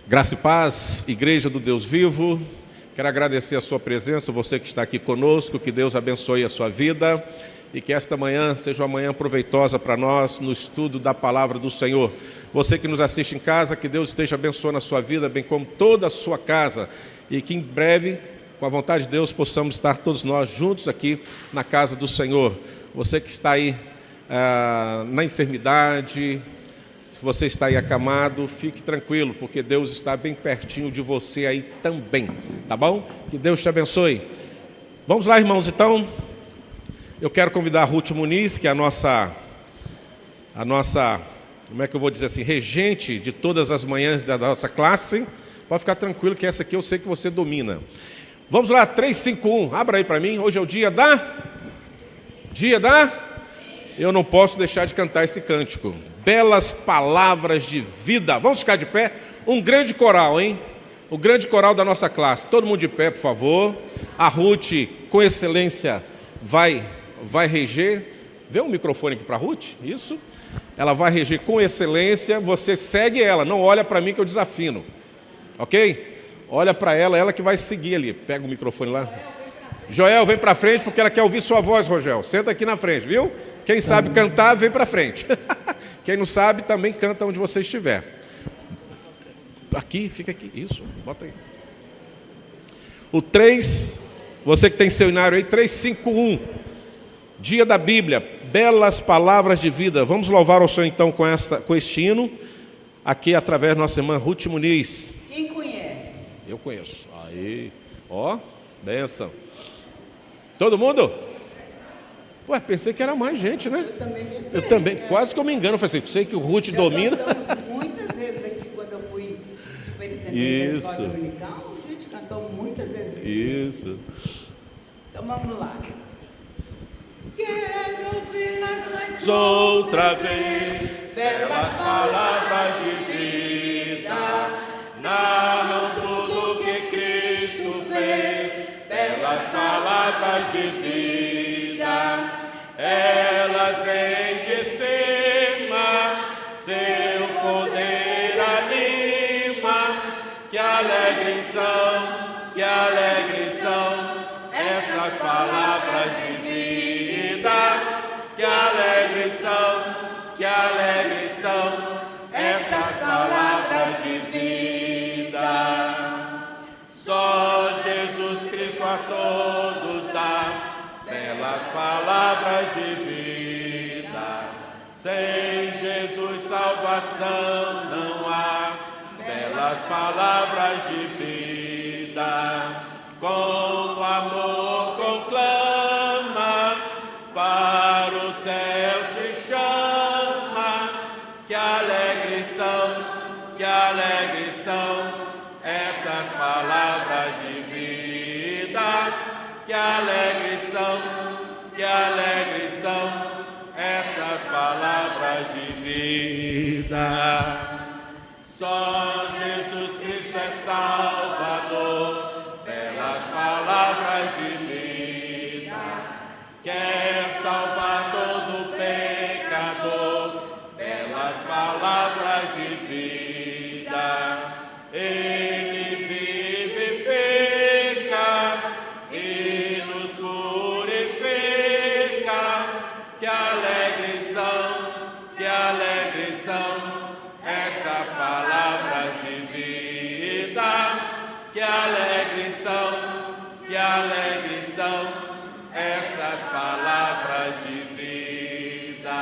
Graça e paz, Igreja do Deus Vivo. Quero agradecer a sua presença, você que está aqui conosco, que Deus abençoe a sua vida e que esta manhã seja uma manhã proveitosa para nós no estudo da palavra do Senhor. Você que nos assiste em casa, que Deus esteja abençoando a sua vida, bem como toda a sua casa, e que em breve, com a vontade de Deus, possamos estar todos nós juntos aqui na casa do Senhor. Você que está aí na enfermidade, se você está aí acamado, fique tranquilo, porque Deus está bem pertinho de você aí também, tá bom? Que Deus te abençoe. Vamos lá, irmãos, então. Eu quero convidar a Ruth Muniz, que é a nossa, como é que eu vou dizer assim, regente de todas as manhãs da nossa classe. Pode ficar tranquilo que essa aqui eu sei que você domina. Vamos lá, 351, abra aí para mim. Hoje é o dia da... Eu não posso deixar de cantar esse cântico. Belas palavras de vida. Vamos ficar de pé? Um grande coral, hein? O grande coral da nossa classe. Todo mundo de pé, por favor. A Ruth, com excelência, vai reger. Vê um microfone aqui para a Ruth. Isso. Ela vai reger com excelência. Você segue ela. Não olha para mim que eu desafino. Ok? Olha para ela que vai seguir ali. Pega o microfone lá. Joel, vem para frente porque ela quer ouvir sua voz, Rogel. Senta aqui na frente, viu? Quem sabe cantar, vem para frente. Quem não sabe, também canta onde você estiver. Aqui, fica aqui. Isso, bota aí. O 3, você que tem seu inário aí, 351. Dia da Bíblia, belas palavras de vida. Vamos louvar ao Senhor então com este hino. Aqui através da nossa irmã Ruth Muniz. Quem conhece? Eu conheço. Aí, ó, bênção. Todo mundo? Ué, pensei que era mais gente, né? Eu também pensei. Eu também, quase que eu me engano. Eu falei assim, sei que o Ruth domina. Cantamos muitas vezes aqui quando eu fui superintendente da escola dominical. A gente cantou muitas vezes. Isso. Então vamos lá. Quero ouvi-las mais Outra vez, belas palavras de vida, narram tudo que Cristo fez, belas palavras de vida, elas vêm de cima, seu poder anima, que alegres são essas palavras de vida, que alegres são essas palavras de vida. Só Jesus Cristo a todos dá belas palavras de vida. Sem Jesus salvação não há belas palavras de vida. Com amor conclama, para o céu te chama, que alegres são essas palavras de vida, que alegres são essas palavras de vida. Só Jesus Cristo é Salvador, belas palavras de vida, quer salvar todo pecador, belas palavras de vida. Ele vivifica e nos purifica, que alegres são estas palavras de vida, que alegres são essas palavras de vida.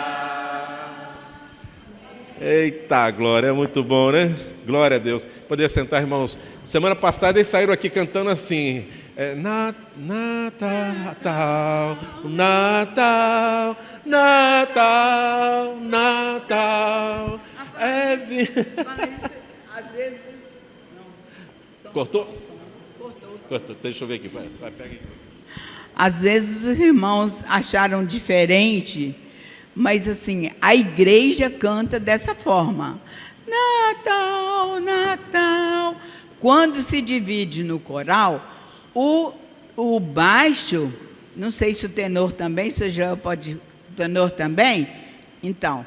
Eita, glória, é muito bom, né? Glória a Deus. Poder sentar, irmãos. Semana passada eles saíram aqui cantando assim, Natal, Natal, Natal, Natal. Às vezes... Não, Cortou? Cortou. Deixa eu ver aqui. Vai, pega aí. Às vezes os irmãos acharam diferente, mas assim, a igreja canta dessa forma. Natal, Natal. Quando se divide no coral, o baixo, não sei se o tenor também, se o Joel pode, o tenor também, então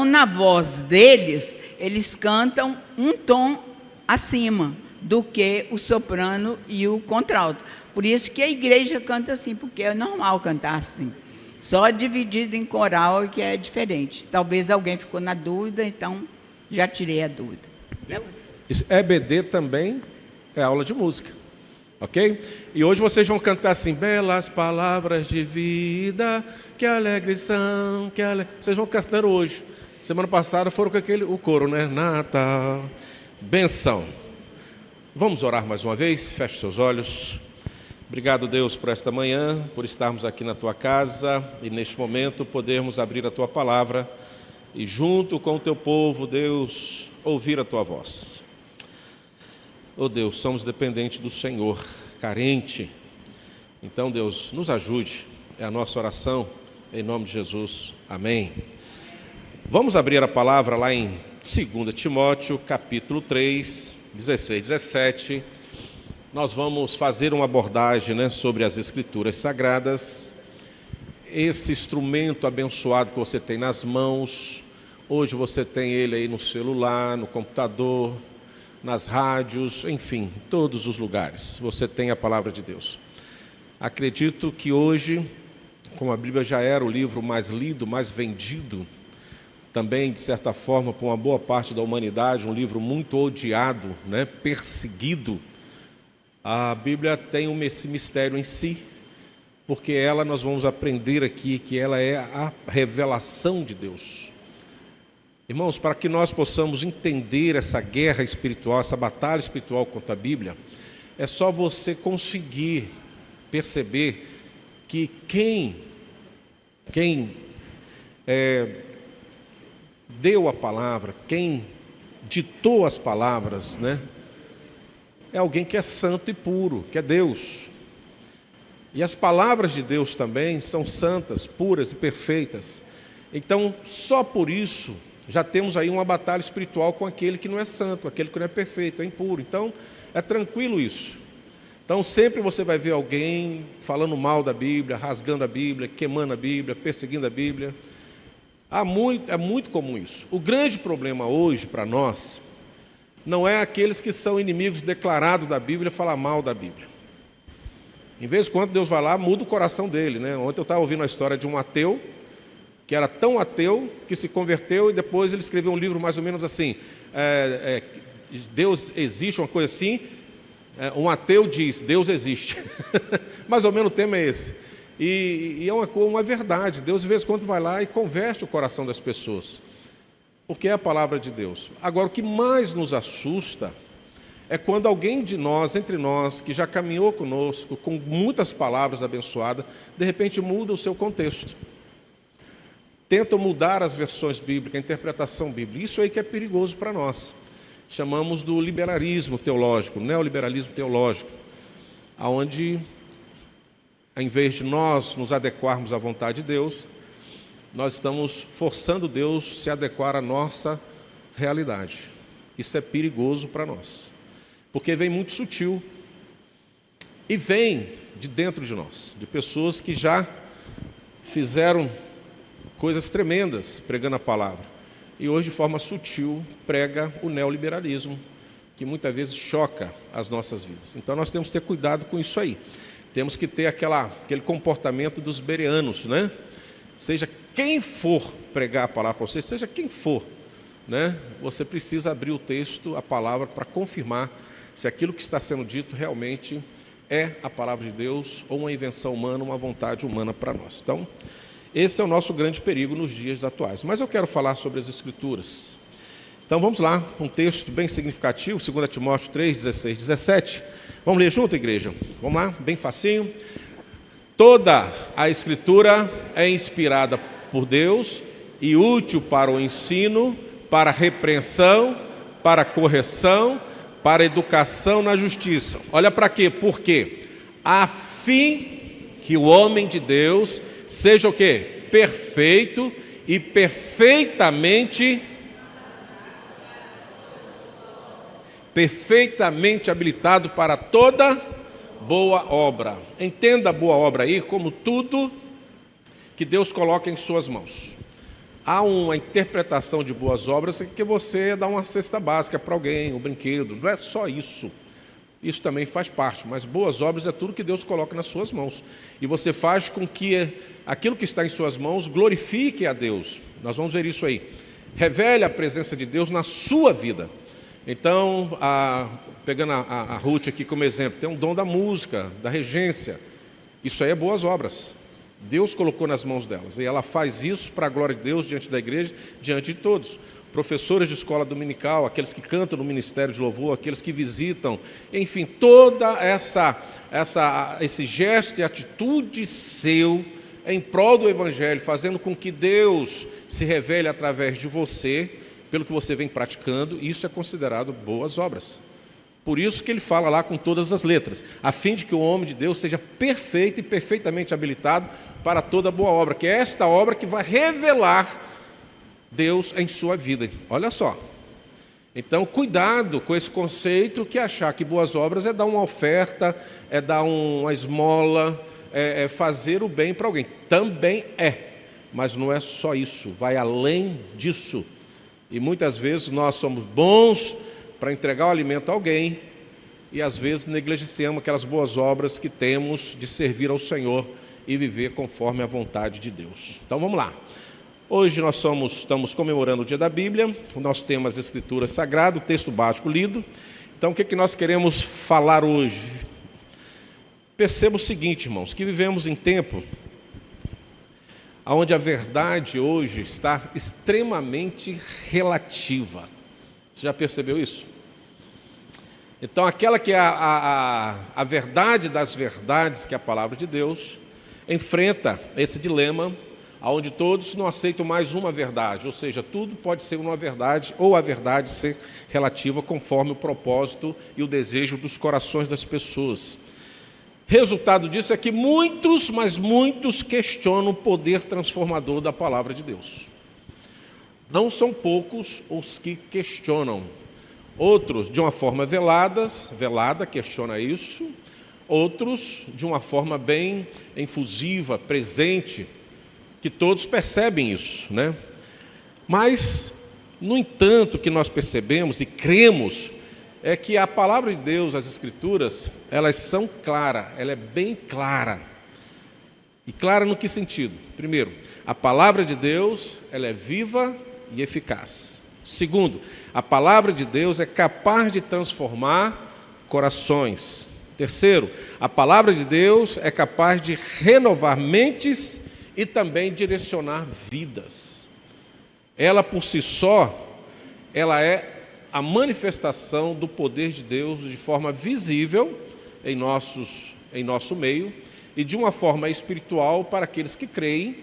na voz deles, eles cantam um tom acima do que o soprano e o contralto. Por isso que a igreja canta assim, porque é normal cantar assim. Só dividido em coral que é diferente. Talvez alguém ficou na dúvida, então já tirei a dúvida. EBD também é aula de música, ok? E hoje vocês vão cantar assim: belas palavras de vida, que alegres são, que Vocês vão cantar hoje. Semana passada foram com o coro, né? Natal, benção. Vamos orar mais uma vez? Feche seus olhos. Obrigado, Deus, por esta manhã, por estarmos aqui na Tua casa e neste momento podermos abrir a Tua palavra e junto com o Teu povo, Deus, ouvir a Tua voz. Oh Deus, somos dependentes do Senhor, carente. Então, Deus, nos ajude, é a nossa oração, em nome de Jesus, amém. Vamos abrir a palavra lá em 2 Timóteo, capítulo 3, 16, 17. Nós vamos fazer uma abordagem, sobre as Escrituras Sagradas. Esse instrumento abençoado que você tem nas mãos, hoje você tem ele aí no celular, no computador, nas rádios, enfim, em todos os lugares. Você tem a palavra de Deus. Acredito que hoje, como a Bíblia já era o livro mais lido, mais vendido, também, de certa forma, por uma boa parte da humanidade, um livro muito odiado, perseguido, a Bíblia tem esse mistério em si, porque ela, nós vamos aprender aqui, que ela é a revelação de Deus. Irmãos, para que nós possamos entender essa guerra espiritual, essa batalha espiritual contra a Bíblia, é só você conseguir perceber que quem deu a palavra, quem ditou as palavras, é alguém que é santo e puro, que é Deus. E as palavras de Deus também são santas, puras e perfeitas. Então, só por isso, já temos aí uma batalha espiritual com aquele que não é santo, aquele que não é perfeito, é impuro. Então, é tranquilo isso. Então, sempre você vai ver alguém falando mal da Bíblia, rasgando a Bíblia, queimando a Bíblia, perseguindo a Bíblia. É muito comum isso. O grande problema hoje para nós não é aqueles que são inimigos declarados da Bíblia falar mal da Bíblia. Em vez de quando Deus vai lá, muda o coração dele. Ontem eu estava ouvindo a história de um ateu, que era tão ateu que se converteu e depois ele escreveu um livro mais ou menos assim, Deus existe, uma coisa assim, um ateu diz, Deus existe. Mais ou menos o tema é esse. E é uma verdade, Deus de vez em quando vai lá e converte o coração das pessoas, porque é a palavra de Deus. Agora, o que mais nos assusta é quando alguém de nós, entre nós, que já caminhou conosco, com muitas palavras abençoadas, de repente muda o seu contexto. Tentam mudar as versões bíblicas, a interpretação bíblica. Isso aí que é perigoso para nós. Chamamos do liberalismo teológico, neoliberalismo teológico, onde, em vez de nós nos adequarmos à vontade de Deus, nós estamos forçando Deus a se adequar à nossa realidade. Isso é perigoso para nós, porque vem muito sutil e vem de dentro de nós, de pessoas que já fizeram coisas tremendas pregando a palavra e hoje de forma sutil prega o neoliberalismo, que muitas vezes choca as nossas vidas. Então nós temos que ter cuidado com isso aí. Temos que ter aquele comportamento dos bereanos, Seja quem for pregar a palavra para você, seja quem for, você precisa abrir o texto, a palavra, para confirmar se aquilo que está sendo dito realmente é a palavra de Deus ou uma invenção humana, uma vontade humana para nós. Então, esse é o nosso grande perigo nos dias atuais. Mas eu quero falar sobre as Escrituras. Então vamos lá, um texto bem significativo, 2 Timóteo 3, 16, 17. Vamos ler junto, igreja? Vamos lá, bem facinho. Toda a Escritura é inspirada por Deus e útil para o ensino, para a repreensão, para a correção, para a educação na justiça. Olha para quê? Por quê? A fim que o homem de Deus seja o quê? Perfeito e perfeitamente habilitado para toda boa obra. Entenda a boa obra aí como tudo que Deus coloca em suas mãos. Há uma interpretação de boas obras que você dá uma cesta básica para alguém, um brinquedo. Não é só isso. Isso também faz parte, mas boas obras é tudo que Deus coloca nas suas mãos. E você faz com que aquilo que está em suas mãos glorifique a Deus. Nós vamos ver isso aí. Revele a presença de Deus na sua vida. Então, pegando a Ruth aqui como exemplo, tem um dom da música, da regência. Isso aí é boas obras. Deus colocou nas mãos delas. E ela faz isso para a glória de Deus, diante da igreja, diante de todos. Professores de escola dominical, aqueles que cantam no ministério de louvor, aqueles que visitam, enfim, toda esse gesto e atitude seu em prol do Evangelho, fazendo com que Deus se revele através de você, pelo que você vem praticando, isso é considerado boas obras. Por isso que ele fala lá com todas as letras, a fim de que o homem de Deus seja perfeito e perfeitamente habilitado para toda boa obra, que é esta obra que vai revelar Deus em sua vida. Olha só. Então, cuidado com esse conceito que achar que boas obras é dar uma oferta, é dar uma esmola, é fazer o bem para alguém. Também é, mas não é só isso, vai além disso. E muitas vezes nós somos bons para entregar o alimento a alguém e às vezes negligenciamos aquelas boas obras que temos de servir ao Senhor e viver conforme a vontade de Deus. Então vamos lá. Hoje nós estamos comemorando o dia da Bíblia, o nosso tema é as Escrituras Sagradas, o texto básico lido. Então o que nós queremos falar hoje? Perceba o seguinte, irmãos, que vivemos em tempo onde a verdade hoje está extremamente relativa. Você já percebeu isso? Então aquela que é a verdade das verdades, que é a palavra de Deus, enfrenta esse dilema onde todos não aceitam mais uma verdade, ou seja, tudo pode ser uma verdade ou a verdade ser relativa conforme o propósito e o desejo dos corações das pessoas. Resultado disso é que muitos, mas muitos questionam o poder transformador da palavra de Deus. Não são poucos os que questionam. Outros, de uma forma velada, questiona isso. Outros, de uma forma bem efusiva, presente, que todos percebem isso, né? Mas, no entanto, o que nós percebemos e cremos é que a palavra de Deus, as Escrituras, elas são claras, ela é bem clara. E clara no que sentido? Primeiro, a palavra de Deus, ela é viva e eficaz. Segundo, a palavra de Deus é capaz de transformar corações. Terceiro, a palavra de Deus é capaz de renovar mentes e também direcionar vidas. Ela por si só, ela é a manifestação do poder de Deus de forma visível em nosso meio e de uma forma espiritual para aqueles que creem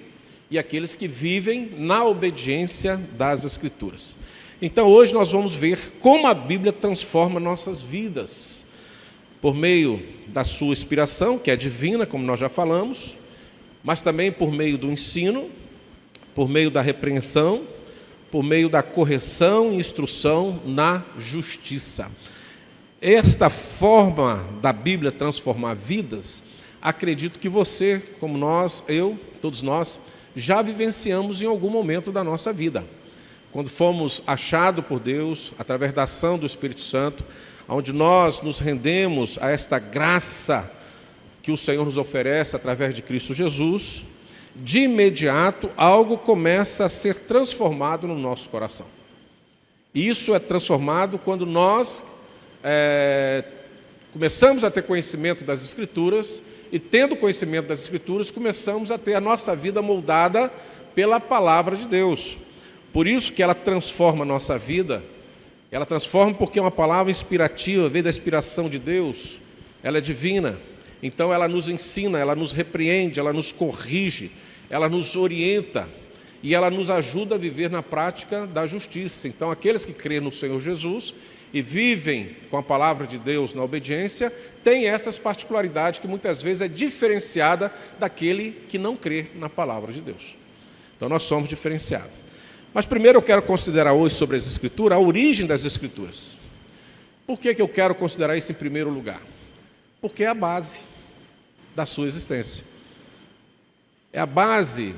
e aqueles que vivem na obediência das Escrituras. Então hoje nós vamos ver como a Bíblia transforma nossas vidas, por meio da sua inspiração, que é divina, como nós já falamos, mas também por meio do ensino, por meio da repreensão, por meio da correção e instrução na justiça. Esta forma da Bíblia transformar vidas, acredito que você, como nós, eu, todos nós, já vivenciamos em algum momento da nossa vida. Quando fomos achados por Deus, através da ação do Espírito Santo, onde nós nos rendemos a esta graça que o Senhor nos oferece através de Cristo Jesus, de imediato algo começa a ser transformado no nosso coração. Isso é transformado quando nós começamos a ter conhecimento das Escrituras e, tendo conhecimento das Escrituras, começamos a ter a nossa vida moldada pela palavra de Deus. Por isso que ela transforma a nossa vida, ela transforma porque é uma palavra inspirativa, veio da inspiração de Deus, ela é divina. Então ela nos ensina, ela nos repreende, ela nos corrige, ela nos orienta e ela nos ajuda a viver na prática da justiça. Então aqueles que creem no Senhor Jesus e vivem com a palavra de Deus na obediência, têm essas particularidades que muitas vezes é diferenciada daquele que não crê na palavra de Deus. Então nós somos diferenciados. Mas primeiro eu quero considerar hoje sobre as Escrituras, a origem das Escrituras. Por que eu quero considerar isso em primeiro lugar? Porque é a base da sua existência. É a base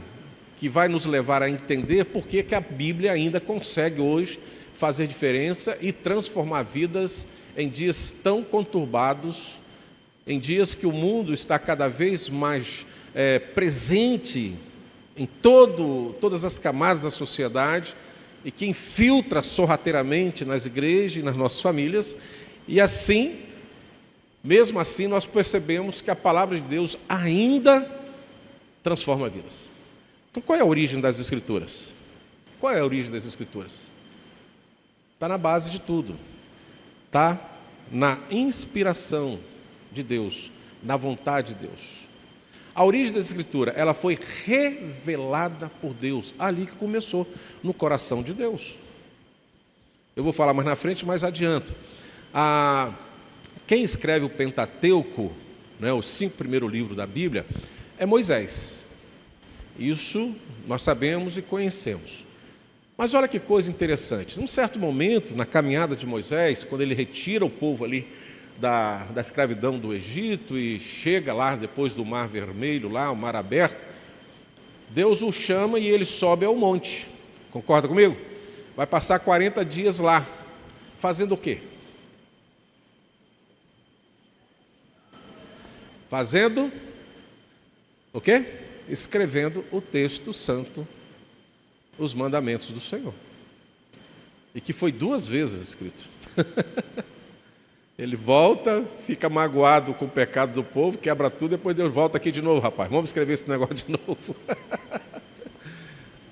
que vai nos levar a entender por que a Bíblia ainda consegue hoje fazer diferença e transformar vidas em dias tão conturbados, em dias que o mundo está cada vez mais presente em todas as camadas da sociedade e que infiltra sorrateiramente nas igrejas e nas nossas famílias. E assim, mesmo assim, nós percebemos que a palavra de Deus ainda transforma vidas. Então, qual é a origem das Escrituras? Qual é a origem das Escrituras? Está na base de tudo. Está na inspiração de Deus, na vontade de Deus. A origem da Escritura, ela foi revelada por Deus, ali que começou, no coração de Deus. Eu vou falar mais na frente, mais adianto. Quem escreve o Pentateuco, né, os 5 primeiros livros da Bíblia, é Moisés. Isso nós sabemos e conhecemos. Mas olha que coisa interessante. Num certo momento, na caminhada de Moisés, quando ele retira o povo ali da escravidão do Egito e chega lá depois do Mar Vermelho, lá, o mar aberto, Deus o chama e ele sobe ao monte. Concorda comigo? Vai passar 40 dias lá. Fazendo o quê? Fazendo o quê? Escrevendo o texto santo, os mandamentos do Senhor. E que foi 2 vezes escrito. Ele volta, fica magoado com o pecado do povo, quebra tudo, depois Deus volta aqui de novo, rapaz. Vamos escrever esse negócio de novo.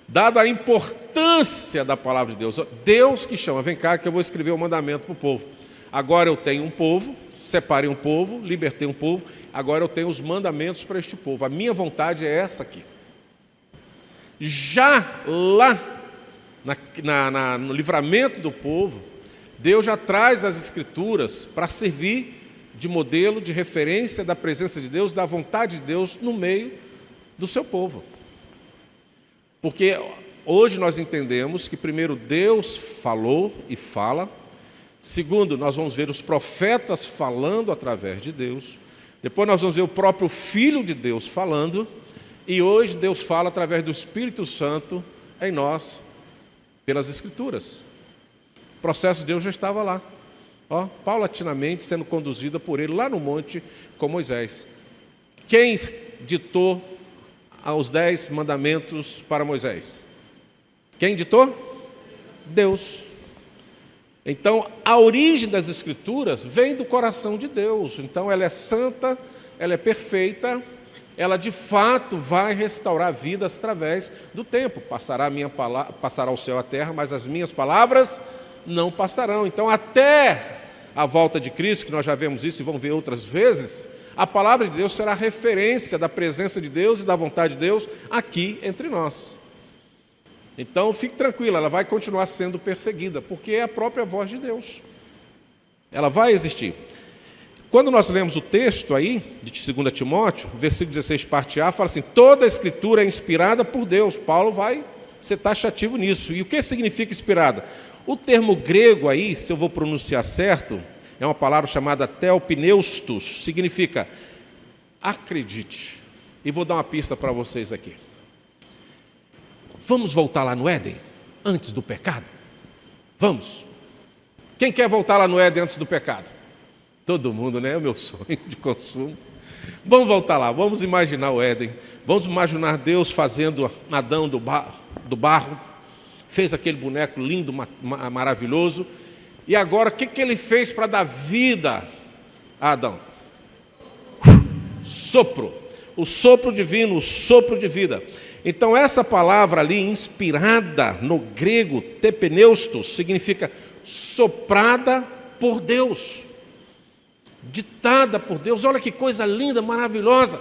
Dada a importância da palavra de Deus, Deus que chama, vem cá que eu vou escrever o mandamento para o povo. Agora eu tenho um povo, separei um povo, libertei um povo, agora eu tenho os mandamentos para este povo. A minha vontade é essa aqui. Já lá, no livramento do povo, Deus já traz as Escrituras para servir de modelo, de referência da presença de Deus, da vontade de Deus no meio do seu povo. Porque hoje nós entendemos que primeiro Deus falou e fala, segundo nós vamos ver os profetas falando através de Deus, depois nós vamos ver o próprio Filho de Deus falando, e hoje Deus fala através do Espírito Santo em nós, pelas Escrituras. O processo de Deus já estava lá, paulatinamente sendo conduzida por ele lá no monte com Moisés. Quem ditou os 10 mandamentos para Moisés? Quem ditou? Deus. Então, a origem das Escrituras vem do coração de Deus. Então, ela é santa, ela é perfeita, ela de fato vai restaurar vidas através do tempo. Passará o céu e a terra, mas as minhas palavras não passarão. Então, até a volta de Cristo, que nós já vemos isso e vamos ver outras vezes, a palavra de Deus será referência da presença de Deus e da vontade de Deus aqui entre nós. Então, fique tranquilo, ela vai continuar sendo perseguida, porque é a própria voz de Deus. Ela vai existir. Quando nós lemos o texto aí, de 2 Timóteo, versículo 16, parte A, fala assim, toda a Escritura é inspirada por Deus. Paulo vai ser taxativo nisso. E o que significa inspirada? O termo grego aí, se eu vou pronunciar certo, é uma palavra chamada theopneustos, significa acredite. E vou dar uma pista para vocês aqui. Vamos voltar lá no Éden, antes do pecado? Vamos. Quem quer voltar lá no Éden antes do pecado? Todo mundo, né? É o meu sonho de consumo. Vamos voltar lá, vamos imaginar o Éden. Vamos imaginar Deus fazendo Adão do barro. Fez aquele boneco lindo, maravilhoso. E agora, o que ele fez para dar vida a Adão? Sopro. O sopro divino, o sopro de vida. Então, essa palavra ali, inspirada no grego, tepeneustos, significa soprada por Deus. Ditada por Deus. Olha que coisa linda, maravilhosa.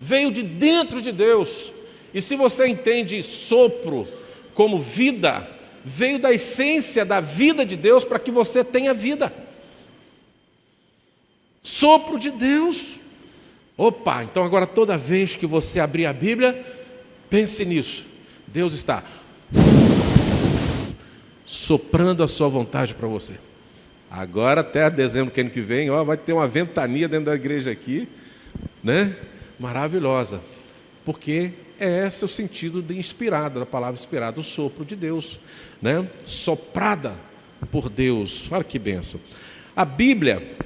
Veio de dentro de Deus. E se você entende sopro como vida, veio da essência da vida de Deus para que você tenha vida. Sopro de Deus. Opa, então agora toda vez que você abrir a Bíblia, pense nisso. Deus está soprando a sua vontade para você. Agora até dezembro que ano que vem, vai ter uma ventania dentro da igreja aqui, né? Maravilhosa. Porque É esse o sentido de inspirada, da palavra inspirada, o sopro de Deus, né? Soprada por Deus. Olha que bênção. A Bíblia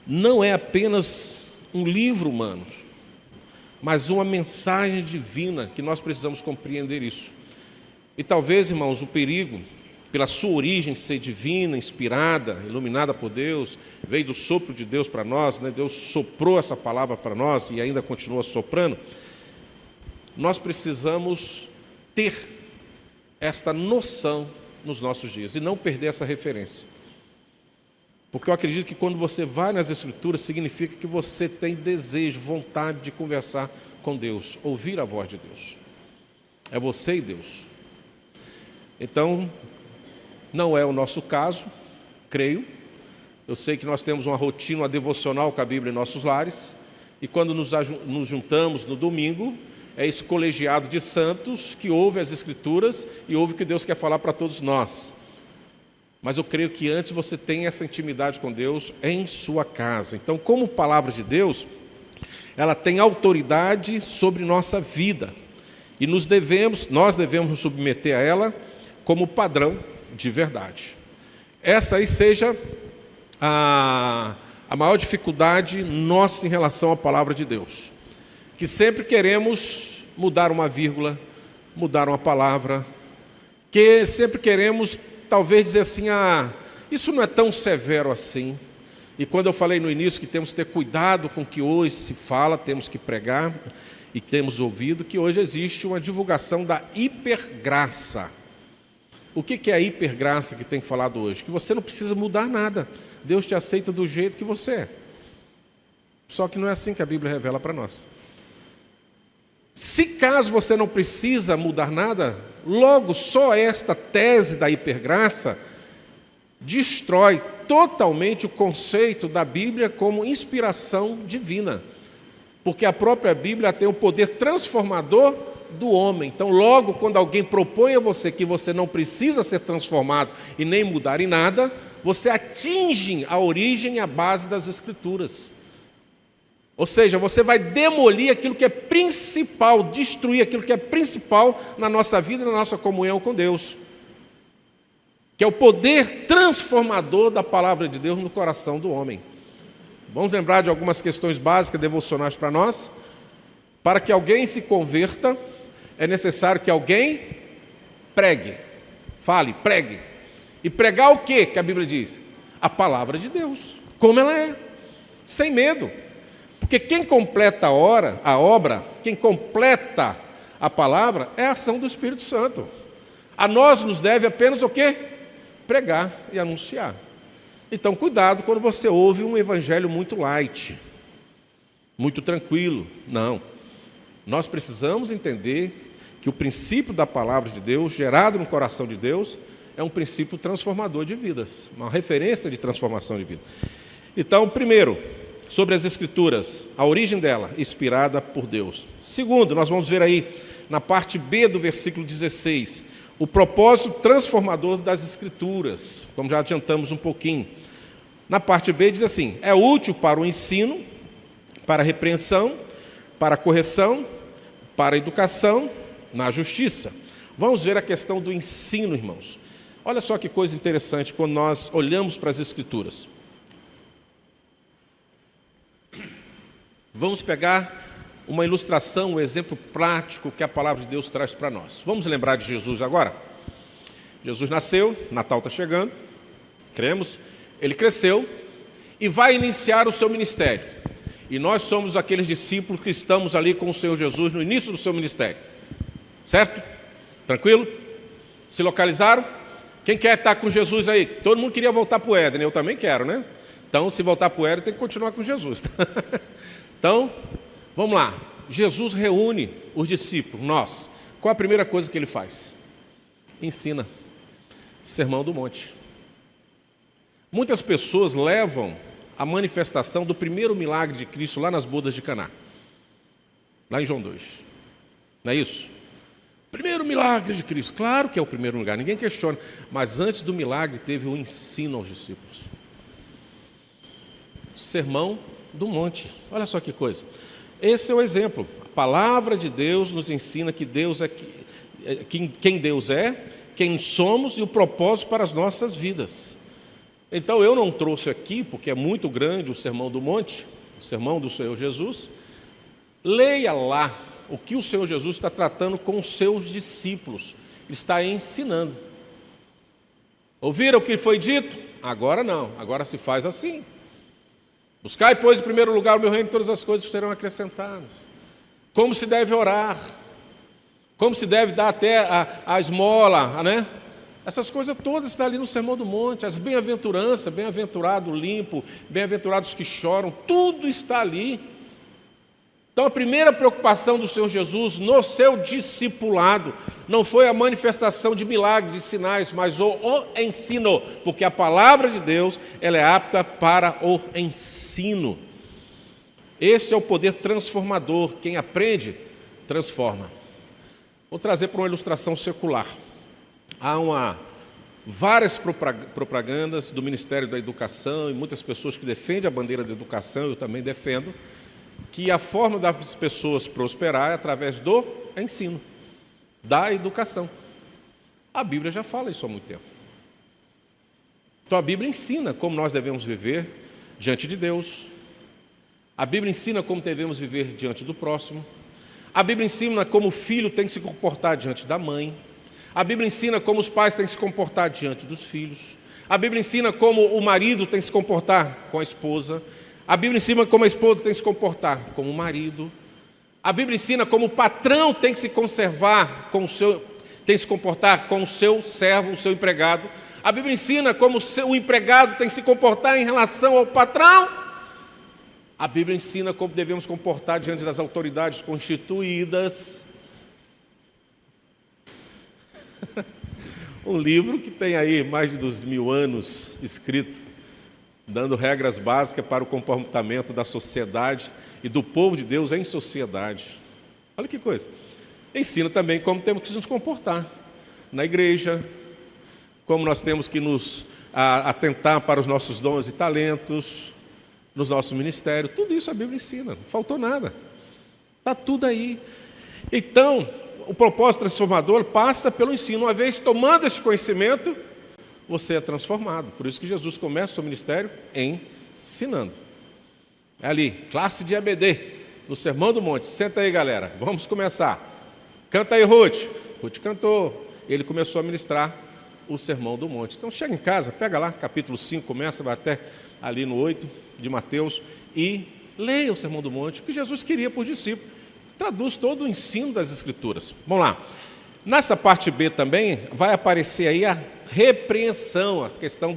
não é apenas um livro humano, mas uma mensagem divina, que nós precisamos compreender isso. E talvez, irmãos, o perigo, pela sua origem ser divina, inspirada, iluminada por Deus, veio do sopro de Deus para nós, né? Deus soprou essa palavra para nós e ainda continua soprando. Nós precisamos ter esta noção nos nossos dias e não perder essa referência. Porque eu acredito que quando você vai nas Escrituras, significa que você tem desejo, vontade de conversar com Deus, ouvir a voz de Deus. É você e Deus. Então, não é o nosso caso, creio. Eu sei que nós temos uma rotina, uma devocional com a Bíblia em nossos lares, e quando nos juntamos no domingo, é esse colegiado de santos que ouve as Escrituras e ouve o que Deus quer falar para todos nós. Mas eu creio que antes você tem essa intimidade com Deus em sua casa. Então, como palavra de Deus, ela tem autoridade sobre nossa vida. E nós devemos nos submeter a ela como padrão de verdade. Essa aí seja a maior dificuldade nossa em relação à palavra de Deus. Que sempre queremos mudar uma vírgula, mudar uma palavra, que sempre queremos talvez dizer assim, isso não é tão severo assim. E quando eu falei no início que temos que ter cuidado com o que hoje se fala, temos que pregar, e temos ouvido que hoje existe uma divulgação da hipergraça. O que é a hipergraça que tem falado hoje? Que você não precisa mudar nada, Deus te aceita do jeito que você é. Só que não é assim que a Bíblia revela para nós. Se caso você não precisa mudar nada, logo só esta tese da hipergraça destrói totalmente o conceito da Bíblia como inspiração divina, porque a própria Bíblia tem o poder transformador do homem. Então, logo quando alguém propõe a você que você não precisa ser transformado e nem mudar em nada, você atinge a origem e a base das Escrituras. Ou seja, você vai demolir aquilo que é principal, destruir aquilo que é principal na nossa vida e na nossa comunhão com Deus, que é o poder transformador da palavra de Deus no coração do homem. Vamos lembrar de algumas questões básicas devocionais para nós. Para que alguém se converta, é necessário que alguém pregue, fale, pregue. E pregar o quê que a Bíblia diz? A palavra de Deus, como ela é, sem medo. Porque quem completa a obra, quem completa a palavra, é a ação do Espírito Santo. A nós nos deve apenas o quê? Pregar e anunciar. Então, cuidado quando você ouve um evangelho muito light, muito tranquilo. Não. Nós precisamos entender que o princípio da palavra de Deus, gerado no coração de Deus, é um princípio transformador de vidas, uma referência de transformação de vida. Então, primeiro, sobre as Escrituras, a origem dela, inspirada por Deus. Segundo, nós vamos ver aí, na parte B do versículo 16, o propósito transformador das Escrituras, como já adiantamos um pouquinho. Na parte B diz assim, é útil para o ensino, para a repreensão, para a correção, para a educação, na justiça. Vamos ver a questão do ensino, irmãos. Olha só que coisa interessante quando nós olhamos para as Escrituras. Vamos pegar uma ilustração, um exemplo prático que a palavra de Deus traz para nós. Vamos lembrar de Jesus agora? Jesus nasceu, Natal está chegando, cremos, ele cresceu e vai iniciar o seu ministério. E nós somos aqueles discípulos que estamos ali com o Senhor Jesus no início do seu ministério. Certo? Tranquilo? Se localizaram? Quem quer estar com Jesus aí? Todo mundo queria voltar para o Éden, eu também quero, né? Então, se voltar para o Éden, tem que continuar com Jesus. Então, vamos lá. Jesus reúne os discípulos, nós. Qual a primeira coisa que ele faz? Ensina. Sermão do Monte. Muitas pessoas levam a manifestação do primeiro milagre de Cristo lá nas bodas de Caná. Lá em João 2. Não é isso? Primeiro milagre de Cristo. Claro que é o primeiro lugar, ninguém questiona. Mas antes do milagre teve o ensino aos discípulos. Sermão do Monte. Olha só que coisa. Esse é o exemplo. palavra de Deus nos ensina que Deus é quem Deus é, quem somos e o propósito para as nossas vidas. Então eu não trouxe aqui, porque é muito grande o Sermão do Monte, o sermão do Senhor Jesus. Leia lá o que o Senhor Jesus está tratando com os seus discípulos. Ele está ensinando. Ouviram o que foi dito? Agora não, agora se faz assim. Buscai, pois, em primeiro lugar o meu reino, todas as coisas serão acrescentadas. Como se deve orar, como se deve dar até a esmola, né? Essas coisas todas estão ali no Sermão do Monte, as bem-aventuranças, bem-aventurado o limpo, bem-aventurados que choram, tudo está ali. Então a primeira preocupação do Senhor Jesus no seu discipulado não foi a manifestação de milagres, de sinais, mas o ensino, porque a palavra de Deus ela é apta para o ensino. Esse é o poder transformador, quem aprende, transforma. Vou trazer para uma ilustração secular. Há várias propagandas do Ministério da Educação e muitas pessoas que defendem a bandeira da educação, eu também defendo, que a forma das pessoas prosperar é através do ensino, da educação. A Bíblia já fala isso há muito tempo. Então a Bíblia ensina como nós devemos viver diante de Deus. A Bíblia ensina como devemos viver diante do próximo. A Bíblia ensina como o filho tem que se comportar diante da mãe. A Bíblia ensina como os pais têm que se comportar diante dos filhos. A Bíblia ensina como o marido tem que se comportar com a esposa. A Bíblia ensina como a esposa tem que se comportar como o marido. A Bíblia ensina como o patrão tem que se conservar com tem que se comportar com o seu servo, o seu empregado. A Bíblia ensina como o empregado tem que se comportar em relação ao patrão. A Bíblia ensina como devemos comportar diante das autoridades constituídas. Um livro que tem aí mais de 2.000 anos escrito, dando regras básicas para o comportamento da sociedade e do povo de Deus em sociedade. Olha que coisa. Ensina também como temos que nos comportar na igreja, como nós temos que nos atentar para os nossos dons e talentos, nos nossos ministérios. Tudo isso a Bíblia ensina, não faltou nada. Está tudo aí. Então, o propósito transformador passa pelo ensino. Uma vez tomando esse conhecimento, você é transformado. Por isso que Jesus começa o seu ministério ensinando. É ali, classe de EBD, no Sermão do Monte. Senta aí, galera, vamos começar. Canta aí, Ruth. Ruth cantou. Ele começou a ministrar o Sermão do Monte. Então chega em casa, pega lá, capítulo 5, começa, vai até ali no 8 de Mateus e leia o Sermão do Monte, que Jesus queria por discípulo. Traduz todo o ensino das Escrituras. Vamos lá. Nessa parte B também vai aparecer aí a repreensão, a questão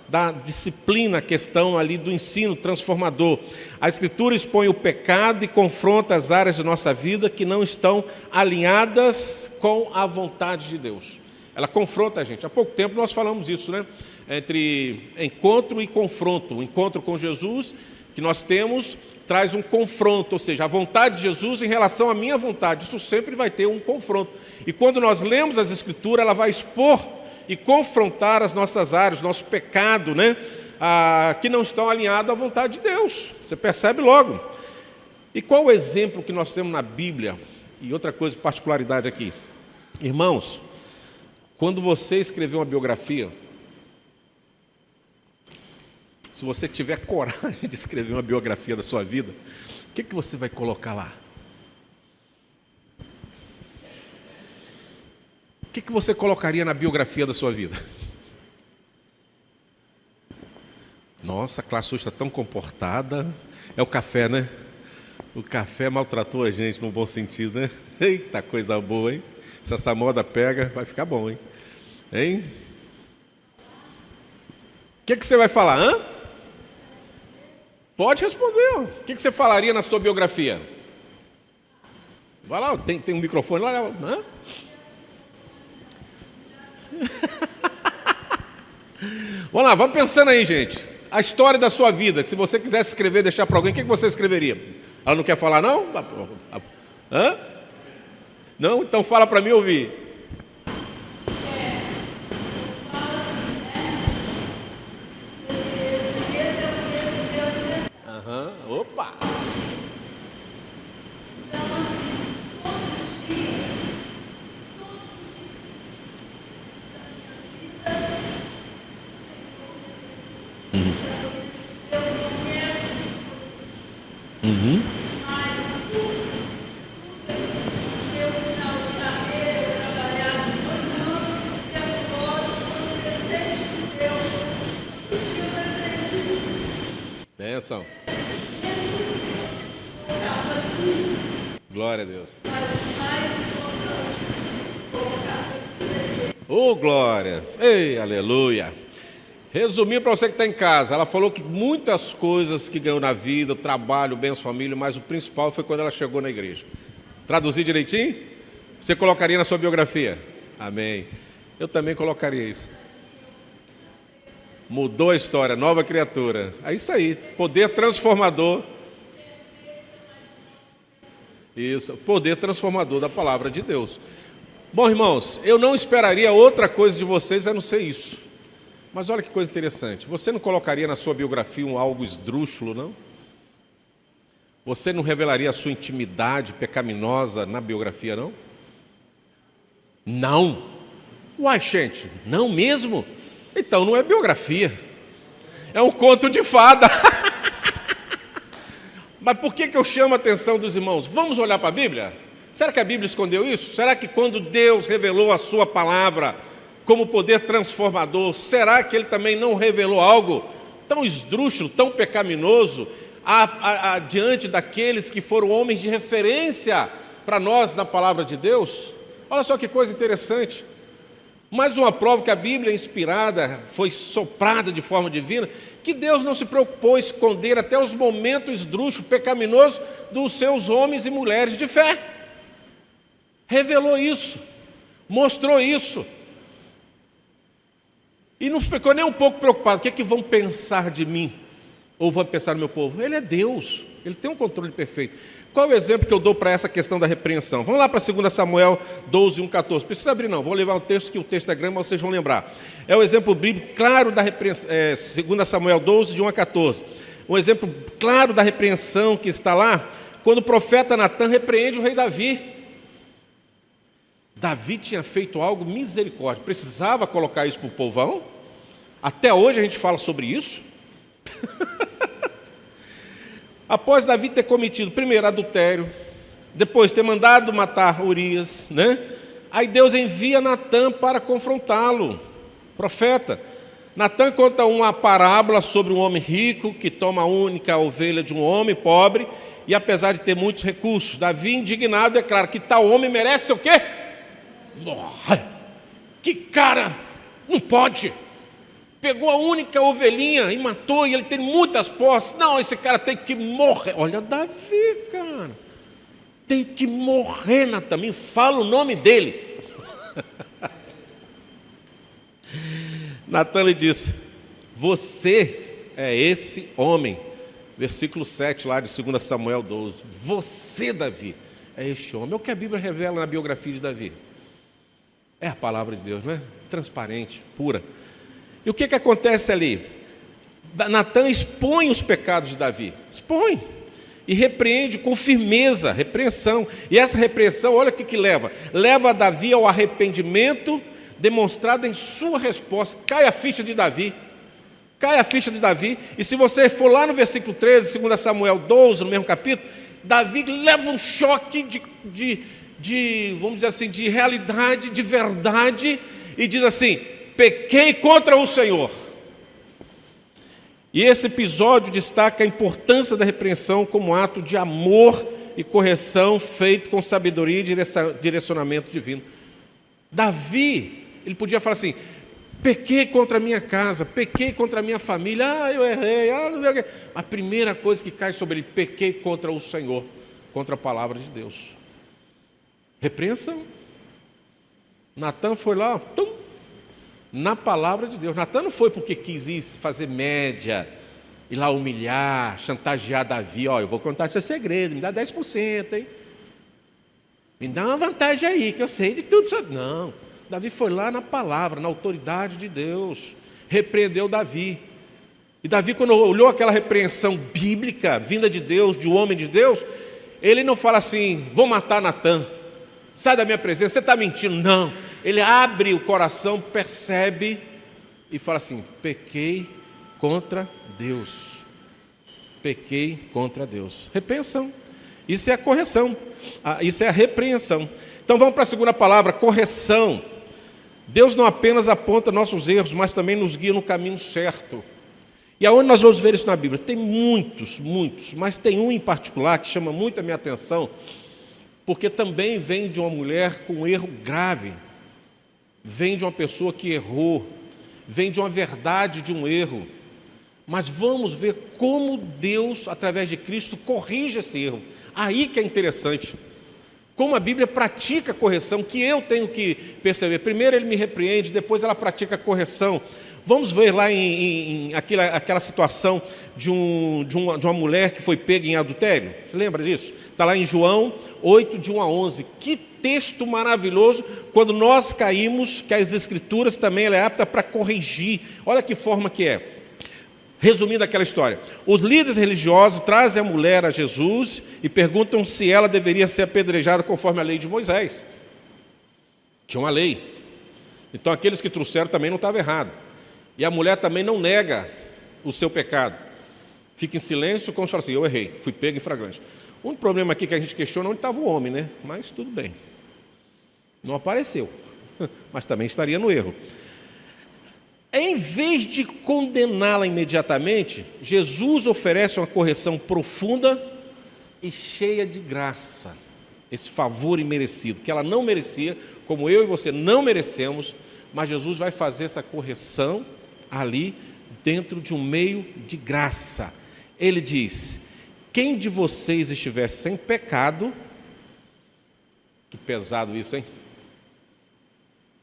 da disciplina, a questão ali do ensino transformador. A Escritura expõe o pecado e confronta as áreas de nossa vida que não estão alinhadas com a vontade de Deus. Ela confronta a gente. Há pouco tempo nós falamos isso, né? Entre encontro e confronto. O encontro com Jesus que nós temos traz um confronto, ou seja, a vontade de Jesus em relação à minha vontade. Isso sempre vai ter um confronto. E quando nós lemos as Escrituras, ela vai expor e confrontar as nossas áreas, nosso pecado, né? Que não estão alinhados à vontade de Deus. Você percebe logo. E qual o exemplo que nós temos na Bíblia? E outra coisa, particularidade aqui. Irmãos, quando você escrever uma biografia, se você tiver coragem de escrever uma biografia da sua vida, o que você vai colocar lá? O que você colocaria na biografia da sua vida? Nossa, a classe hoje está tão comportada. É o café, né? O café maltratou a gente no bom sentido, né? Eita, coisa boa, hein? Se essa moda pega, vai ficar bom, hein? Hein? O que você vai falar, hã? Pode responder. O que você falaria na sua biografia? Vai lá, tem um microfone lá. Hã? Vamos lá, vamos pensando aí, gente. A história da sua vida, que se você quisesse escrever, deixar para alguém, o que você escreveria? Ela não quer falar, não? Hã? Não? Então fala para mim ouvir. Opa! Uhum. Benção. Glória a Deus. Oh, glória. Ei, aleluia. Resumindo para você que está em casa, ela falou que muitas coisas que ganhou na vida, o trabalho, o bem, as famílias, mas o principal foi quando ela chegou na igreja. Traduzir direitinho? Você colocaria na sua biografia? Amém. Eu também colocaria isso. Mudou a história, nova criatura. É isso aí, poder transformador. Isso, poder transformador da palavra de Deus. Bom, irmãos, eu não esperaria outra coisa de vocês a não ser isso. Mas olha que coisa interessante. Você não colocaria na sua biografia algo esdrúxulo, não? Você não revelaria a sua intimidade pecaminosa na biografia, não? Não. Uai, gente, não mesmo? Então não é biografia. É um conto de fada. Mas por que eu chamo a atenção dos irmãos? Vamos olhar para a Bíblia? Será que a Bíblia escondeu isso? Será que quando Deus revelou a sua palavra como poder transformador, será que Ele também não revelou algo tão esdrúxulo, tão pecaminoso, diante daqueles que foram homens de referência para nós na palavra de Deus? Olha só que coisa interessante. Mais uma prova que a Bíblia inspirada, foi soprada de forma divina, que Deus não se preocupou em esconder até os momentos esdrúxulos, pecaminosos dos seus homens e mulheres de fé. Revelou isso, mostrou isso. E não ficou nem um pouco preocupado. O que é que vão pensar de mim? Ou vão pensar no meu povo? Ele é Deus, Ele tem um controle perfeito. Qual é o exemplo que eu dou para essa questão da repreensão? Vamos lá para 2 Samuel 12, 1, 14. Precisa abrir não, vou levar um texto que o texto é grande, mas vocês vão lembrar. É o exemplo bíblico claro da repreensão, 2 Samuel 12, de 1 a 14. Um exemplo claro da repreensão que está lá, quando o profeta Natan repreende o rei Davi. Davi tinha feito algo misericórdia, precisava colocar isso para o povão. Até hoje a gente fala sobre isso. Após Davi ter cometido primeiro adultério, depois ter mandado matar Urias, né? Aí Deus envia Natan para confrontá-lo, profeta. Natan conta uma parábola sobre um homem rico que toma a única ovelha de um homem pobre e apesar de ter muitos recursos, Davi indignado declara que tal homem merece o quê? Que cara, não pode. Pegou a única ovelhinha e matou, e ele tem muitas posses. Não, esse cara tem que morrer. Olha Davi, cara. Tem que morrer, Natan. Me fala o nome dele. Natan lhe disse: você é esse homem. Versículo 7 lá de 2 Samuel 12. Você, Davi, é este homem. É o que a Bíblia revela na biografia de Davi. É a palavra de Deus, não é? Transparente, pura. E o que acontece ali? Natan expõe os pecados de Davi, expõe, e repreende com firmeza, repreensão. E essa repreensão, olha o que leva. Leva Davi ao arrependimento demonstrado em sua resposta. Cai a ficha de Davi. Cai a ficha de Davi. E se você for lá no versículo 13, 2 Samuel 12, no mesmo capítulo, Davi leva um choque vamos dizer assim, de realidade, de verdade, e diz assim: pequei contra o Senhor. E esse episódio destaca a importância da repreensão como ato de amor e correção feito com sabedoria e direcionamento divino. Davi, ele podia falar assim: pequei contra a minha casa, pequei contra a minha família, eu errei, não sei o quê. A primeira coisa que cai sobre ele: pequei contra o Senhor, contra a palavra de Deus. Repreensão. Natan foi lá, na palavra de Deus. Natan não foi porque quis ir fazer média, ir lá humilhar, chantagear Davi. Ó, eu vou contar seu segredo, me dá 10%, hein? Me dá uma vantagem aí, que eu sei de tudo. Não, Davi foi lá na palavra, na autoridade de Deus. Repreendeu Davi. E Davi, quando olhou aquela repreensão bíblica, vinda de Deus, de um homem de Deus, ele não fala assim: vou matar Natan, sai da minha presença, você está mentindo. Não, ele abre o coração, percebe e fala assim: pequei contra Deus. pequei contra Deus. Repensão. Isso é a correção. Isso é a repreensão. Então vamos para a segunda palavra, correção. Deus não apenas aponta nossos erros, mas também nos guia no caminho certo. E aonde nós vamos ver isso na Bíblia? Tem muitos, mas tem um em particular que chama muito a minha atenção, porque também vem de uma mulher com um erro grave, vem de uma pessoa que errou, vem de uma verdade de um erro, mas vamos ver como Deus, através de Cristo, corrige esse erro. Aí que é interessante, como a Bíblia pratica a correção, que eu tenho que perceber. Primeiro ele me repreende, depois ela pratica a correção. Vamos ver lá em aquela situação de uma mulher que foi pega em adultério. Você lembra disso? Está lá em João 8, de 1 a 11. Que texto maravilhoso, quando nós caímos, que as Escrituras também ela é apta para corrigir. Olha que forma que é. Resumindo aquela história, os líderes religiosos trazem a mulher a Jesus e perguntam se ela deveria ser apedrejada conforme a lei de Moisés. Tinha uma lei. Então aqueles que trouxeram também não estavam errados. E a mulher também não nega o seu pecado. Fica em silêncio, como se fala assim, eu errei, fui pego em flagrante. O único problema aqui que a gente questiona é onde estava o homem, né? Mas tudo bem. Não apareceu, mas também estaria no erro. Em vez de condená-la imediatamente, Jesus oferece uma correção profunda e cheia de graça. Esse favor imerecido, que ela não merecia, como eu e você não merecemos, mas Jesus vai fazer essa correção ali dentro de um meio de graça. Ele diz, quem de vocês estiver sem pecado, que pesado isso, hein?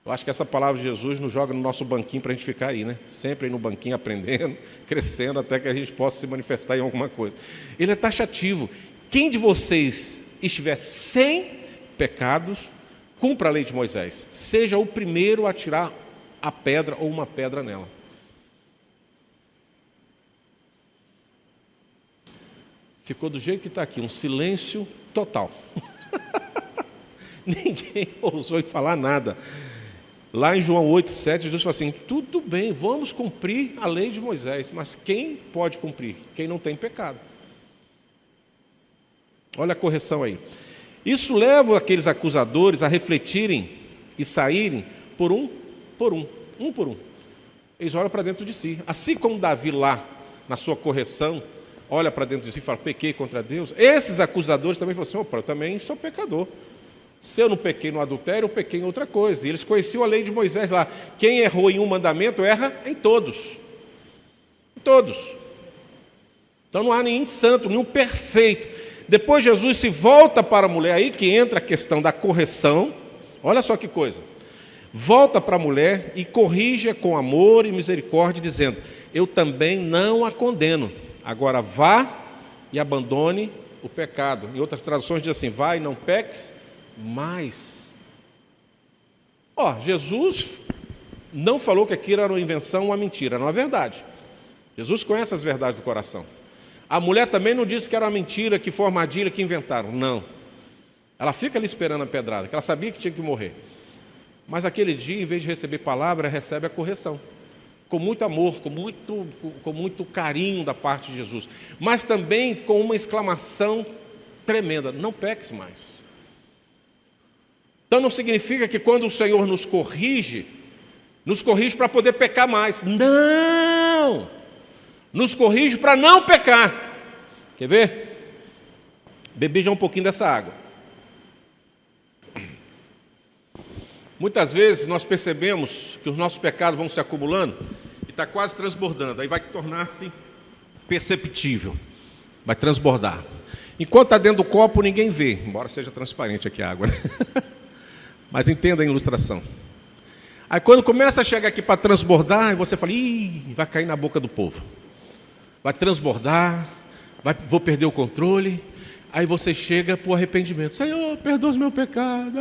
Eu acho que essa palavra de Jesus nos joga no nosso banquinho para a gente ficar aí, né? Sempre aí no banquinho aprendendo, crescendo, até que a gente possa se manifestar em alguma coisa. Ele é taxativo. Quem de vocês estiver sem pecados, cumpra a lei de Moisés. Seja o primeiro a tirar a pedra ou uma pedra nela. Ficou do jeito que está aqui, um silêncio total. Ninguém ousou falar nada. Lá em João 8, 7, Jesus fala assim, tudo bem, vamos cumprir a lei de Moisés, mas quem pode cumprir? Quem não tem pecado. Olha a correção aí. Isso leva aqueles acusadores a refletirem e saírem por um por um. Eles olham para dentro de si. Assim como Davi lá, na sua correção, olha para dentro de si e fala, pequei contra Deus. Esses acusadores também falam assim, opa, eu também sou pecador. Se eu não pequei no adultério, eu pequei em outra coisa. E eles conheciam a lei de Moisés lá. Quem errou em um mandamento, erra em todos. Em todos. Então não há nenhum santo, nenhum perfeito. Depois Jesus se volta para a mulher, aí que entra a questão da correção. Olha só que coisa. Volta para a mulher e corrige-a com amor e misericórdia, dizendo, eu também não a condeno. Agora vá e abandone o pecado. Em outras traduções diz assim, vai e não peques mais. Jesus não falou que aquilo era uma invenção, uma mentira, não é verdade. Jesus conhece as verdades do coração. A mulher também não disse que era uma mentira, que foi uma armadilha que inventaram, não. Ela fica ali esperando a pedrada, que ela sabia que tinha que morrer. Mas aquele dia, em vez de receber palavra, recebe a correção. Com muito amor, com muito carinho da parte de Jesus. Mas também com uma exclamação tremenda, não peques mais. Então não significa que quando o Senhor nos corrige para poder pecar mais. Não! Nos corrige para não pecar. Quer ver? Bebi já um pouquinho dessa água. Muitas vezes nós percebemos que os nossos pecados vão se acumulando e está quase transbordando. Aí vai tornar-se perceptível. Vai transbordar. Enquanto está dentro do copo, ninguém vê. Embora seja transparente aqui a água, né? Mas entenda a ilustração. Aí quando começa a chegar aqui para transbordar, você fala, vai cair na boca do povo. Vai transbordar, vou perder o controle. Aí você chega para o arrependimento. Senhor, perdoa os meus pecados.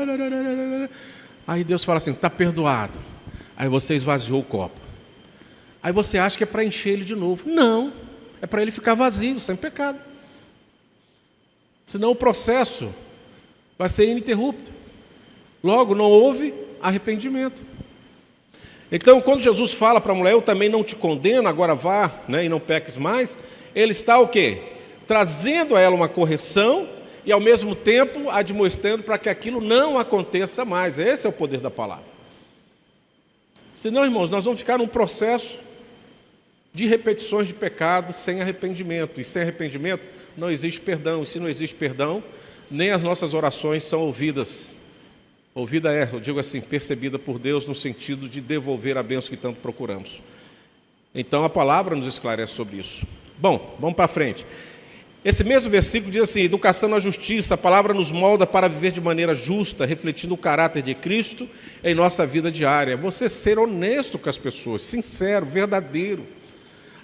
Aí Deus fala assim, está perdoado. Aí você esvaziou o copo. Aí você acha que é para encher ele de novo. Não, é para ele ficar vazio, sem pecado. Senão o processo vai ser ininterrupto. Logo, não houve arrependimento. Então, quando Jesus fala para a mulher, eu também não te condeno, agora vá, né, e não peques mais, Ele está o quê? Trazendo a ela uma correção e ao mesmo tempo admoestando para que aquilo não aconteça mais. Esse é o poder da palavra. Senão, irmãos, nós vamos ficar num processo de repetições de pecado sem arrependimento. E sem arrependimento não existe perdão. E se não existe perdão, nem as nossas orações são ouvidas. Ouvida eu digo assim, percebida por Deus no sentido de devolver a bênção que tanto procuramos. Então a palavra nos esclarece sobre isso. Bom, vamos para frente. Esse mesmo versículo diz assim: educação na justiça, a palavra nos molda para viver de maneira justa, refletindo o caráter de Cristo em nossa vida diária. Você ser honesto com as pessoas, sincero, verdadeiro.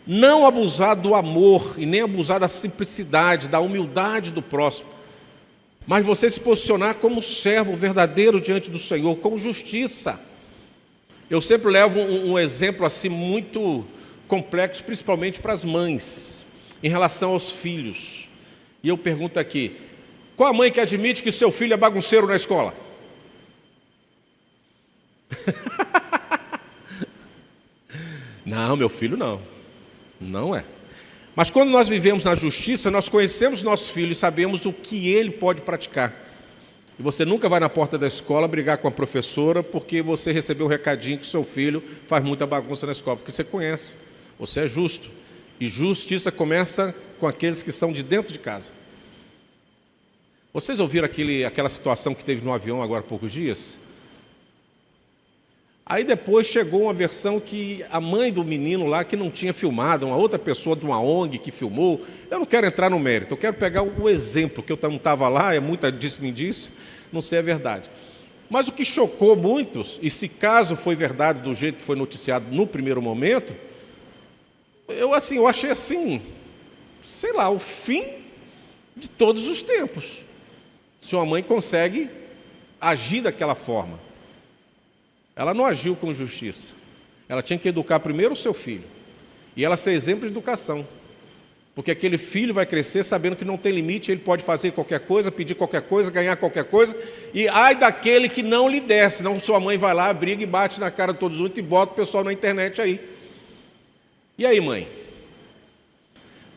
Não abusar do amor e nem abusar da simplicidade, da humildade do próximo. Mas você se posicionar como servo verdadeiro diante do Senhor, com justiça. Eu sempre levo um exemplo assim muito complexo, principalmente para as mães, em relação aos filhos. E eu pergunto aqui, qual a mãe que admite que seu filho é bagunceiro na escola? Não, meu filho não. Não é. Mas quando nós vivemos na justiça, nós conhecemos nosso filho e sabemos o que ele pode praticar. E você nunca vai na porta da escola brigar com a professora porque você recebeu um recadinho que seu filho faz muita bagunça na escola, porque você conhece, você é justo. E justiça começa com aqueles que são de dentro de casa. Vocês ouviram aquela situação que teve no avião agora há poucos dias? Aí depois chegou uma versão que a mãe do menino lá, que não tinha filmado, uma outra pessoa de uma ONG que filmou. Eu não quero entrar no mérito, eu quero pegar o exemplo, que eu não estava lá, é muita disse-me disso, não sei a verdade. Mas o que chocou muitos, e se caso foi verdade do jeito que foi noticiado no primeiro momento, eu achei assim, sei lá, o fim de todos os tempos. Se uma mãe consegue agir daquela forma. Ela não agiu com justiça. Ela tinha que educar primeiro o seu filho. E ela ser exemplo de educação. Porque aquele filho vai crescer sabendo que não tem limite, ele pode fazer qualquer coisa, pedir qualquer coisa, ganhar qualquer coisa. E ai daquele que não lhe der, senão sua mãe vai lá, briga e bate na cara de todos os outros e bota o pessoal na internet aí. E aí, mãe?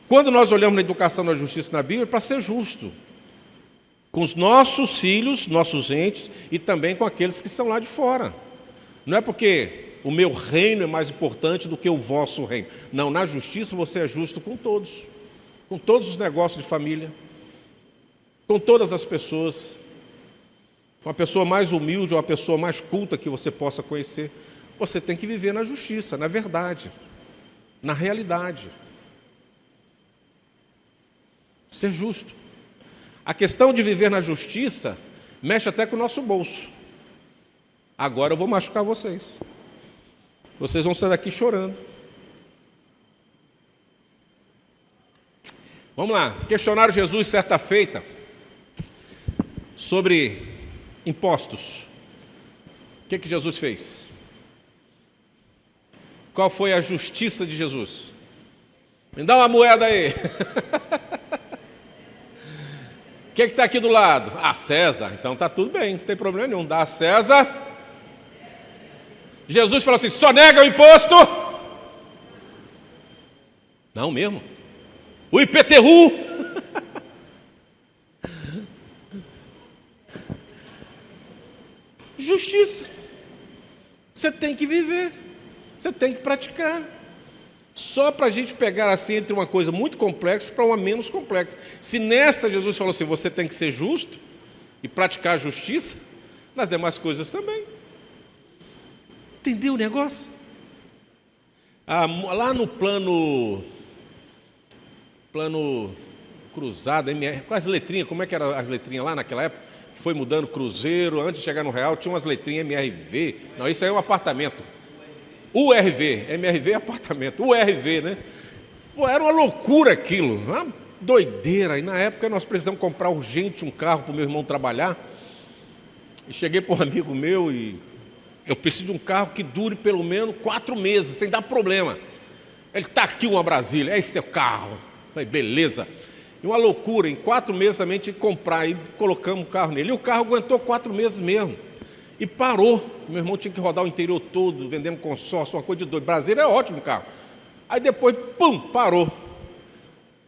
Quando nós olhamos na educação da justiça na Bíblia, é para ser justo. Com os nossos filhos, nossos entes, e também com aqueles que são lá de fora. Não é porque o meu reino é mais importante do que o vosso reino. Não, na justiça você é justo com todos os negócios de família, com todas as pessoas, com a pessoa mais humilde ou a pessoa mais culta que você possa conhecer. Você tem que viver na justiça, na verdade, na realidade. Ser justo. A questão de viver na justiça mexe até com o nosso bolso. Agora eu vou machucar vocês. Vocês vão sair daqui chorando. Vamos lá. Questionaram Jesus certa feita sobre impostos. O que Jesus fez? Qual foi a justiça de Jesus? Me dá uma moeda aí. O que está aqui do lado? Ah, César. Então está tudo bem, não tem problema nenhum. Dá a César. Jesus falou assim, só nega o imposto? Não mesmo. O IPTU? Justiça. Você tem que viver. Você tem que praticar. Só para a gente pegar assim entre uma coisa muito complexa para uma menos complexa. Se nessa Jesus falou assim, você tem que ser justo e praticar a justiça, nas demais coisas também. Entendeu o negócio? Lá no plano cruzado, MR, com as letrinhas, como é que eram as letrinhas lá naquela época? Que foi mudando cruzeiro, antes de chegar no real, tinha umas letrinhas MRV. Não, isso aí é um apartamento. URV, MRV é apartamento, URV, né? Pô, era uma loucura aquilo, uma doideira. E na época nós precisamos comprar urgente um carro para o meu irmão trabalhar. E cheguei para um amigo meu e eu preciso de um carro que dure pelo menos 4 meses, sem dar problema. Ele está aqui uma Brasília, é esse seu carro. Falei, beleza. E uma loucura, em 4 meses também tinha que comprar, e colocamos o carro nele. E o carro aguentou 4 meses mesmo. E parou. Meu irmão tinha que rodar o interior todo, vendendo consórcio, uma coisa de doido. Brasília é ótimo o carro. Aí depois, pum, parou.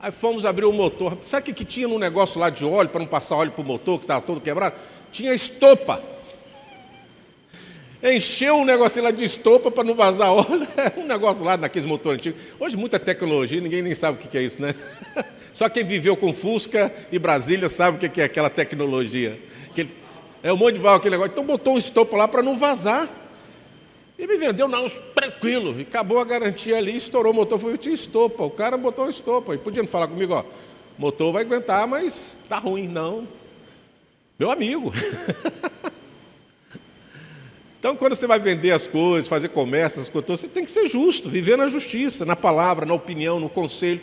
Aí fomos abrir o motor. Sabe o que tinha no negócio lá de óleo, para não passar óleo para o motor, que estava todo quebrado? Tinha estopa. Encheu um negocinho lá de estopa para não vazar óleo. É um negócio lá naqueles motores antigos. Hoje muita tecnologia, ninguém nem sabe o que é isso, né? Só quem viveu com Fusca e Brasília sabe o que é aquela tecnologia. É um monte de válvula, aquele negócio. Então botou um estopa lá para não vazar. E me vendeu, não, tranquilo. E acabou a garantia ali, estourou o motor. Eu tinha estopa. O cara botou estopa. E podia não falar comigo, ó, o motor vai aguentar, mas tá ruim. Não. Meu amigo. Então, quando você vai vender as coisas, fazer comércio, essas coisas, você tem que ser justo, viver na justiça, na palavra, na opinião, no conselho.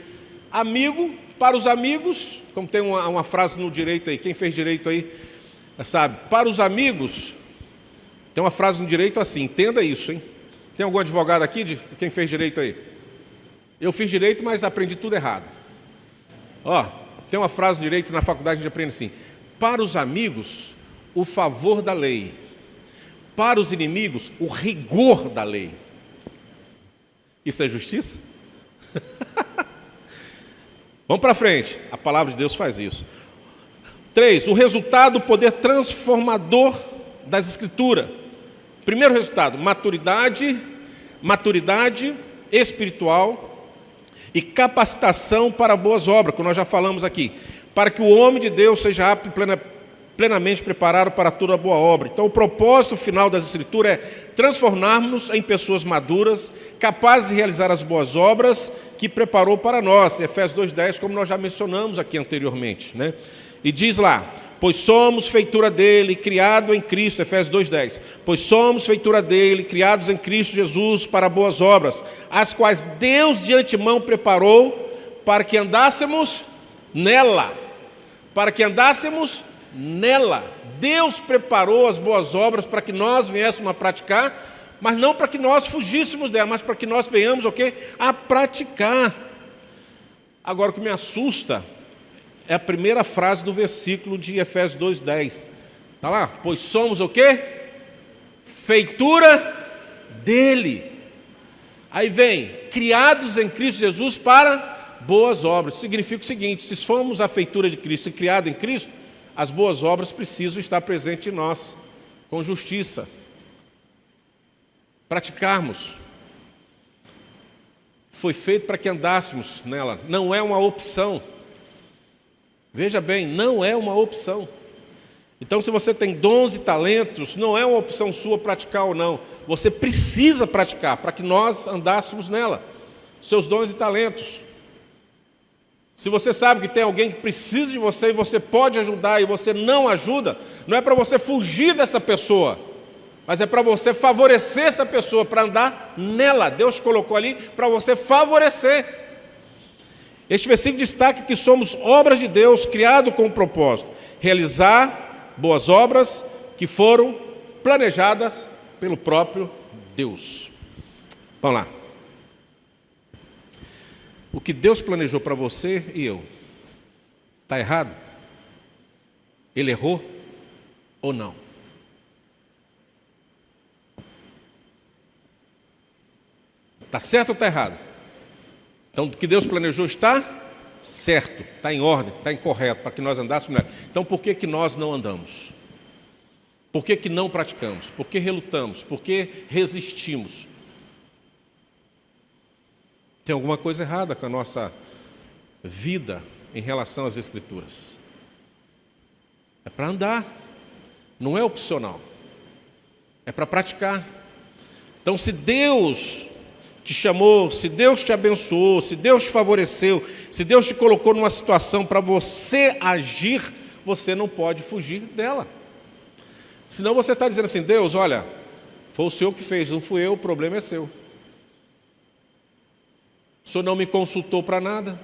Amigo, para os amigos, como tem uma frase no direito aí, quem fez direito aí, sabe? Para os amigos, tem uma frase no direito assim, entenda isso, hein? Tem algum advogado aqui de quem fez direito aí? Eu fiz direito, mas aprendi tudo errado. Ó, tem uma frase no direito na faculdade, a gente aprende assim: para os amigos, o favor da lei. Para os inimigos, o rigor da lei. Isso é justiça? Vamos para frente. A palavra de Deus faz isso. 3. O resultado do poder transformador das Escrituras. Primeiro resultado, maturidade espiritual e capacitação para boas obras, como nós já falamos aqui, para que o homem de Deus seja apto e plenamente preparado para toda boa obra. Então, o propósito final das Escrituras é transformarmos em pessoas maduras, capazes de realizar as boas obras que preparou para nós. Efésios 2:10, como nós já mencionamos aqui anteriormente, né? E diz lá: pois somos feitura dele, criado em Cristo, Efésios 2:10. Pois somos feitura dele, criados em Cristo Jesus para boas obras, as quais Deus de antemão preparou para que andássemos nela. Para que andássemos nela. Deus preparou as boas obras para que nós viéssemos a praticar, mas não para que nós fugíssemos dela, mas para que nós venhamos o quê? A praticar. Agora, o que me assusta é a primeira frase do versículo de Efésios 2:10. Está lá? Pois somos o quê? Feitura dele. Aí vem, criados em Cristo Jesus para boas obras. Significa o seguinte: se formos a feitura de Cristo e criado em Cristo, as boas obras precisam estar presentes em nós, com justiça. Praticarmos. Foi feito para que andássemos nela. Não é uma opção. Veja bem, não é uma opção. Então, se você tem dons e talentos, não é uma opção sua praticar ou não. Você precisa praticar para que nós andássemos nela. Seus dons e talentos. Se você sabe que tem alguém que precisa de você e você pode ajudar e você não ajuda, não é para você fugir dessa pessoa, mas é para você favorecer essa pessoa, para andar nela. Deus colocou ali para você favorecer. Este versículo destaca que somos obras de Deus, criado com o propósito, realizar boas obras que foram planejadas pelo próprio Deus. Vamos lá. O que Deus planejou para você e eu, está errado? Ele errou ou não? Está certo ou está errado? Então, o que Deus planejou está certo, está em ordem, está incorreto, para que nós andássemos nela. Então, por que nós não andamos? Por que não praticamos? Por que relutamos? Por que resistimos? Tem alguma coisa errada com a nossa vida em relação às Escrituras. É para andar, não é opcional, é para praticar. Então, se Deus te chamou, se Deus te abençoou, se Deus te favoreceu, se Deus te colocou numa situação para você agir, você não pode fugir dela. Senão você está dizendo assim: Deus, olha, foi o Senhor que fez, não fui eu, o problema é seu. O Senhor não me consultou para nada.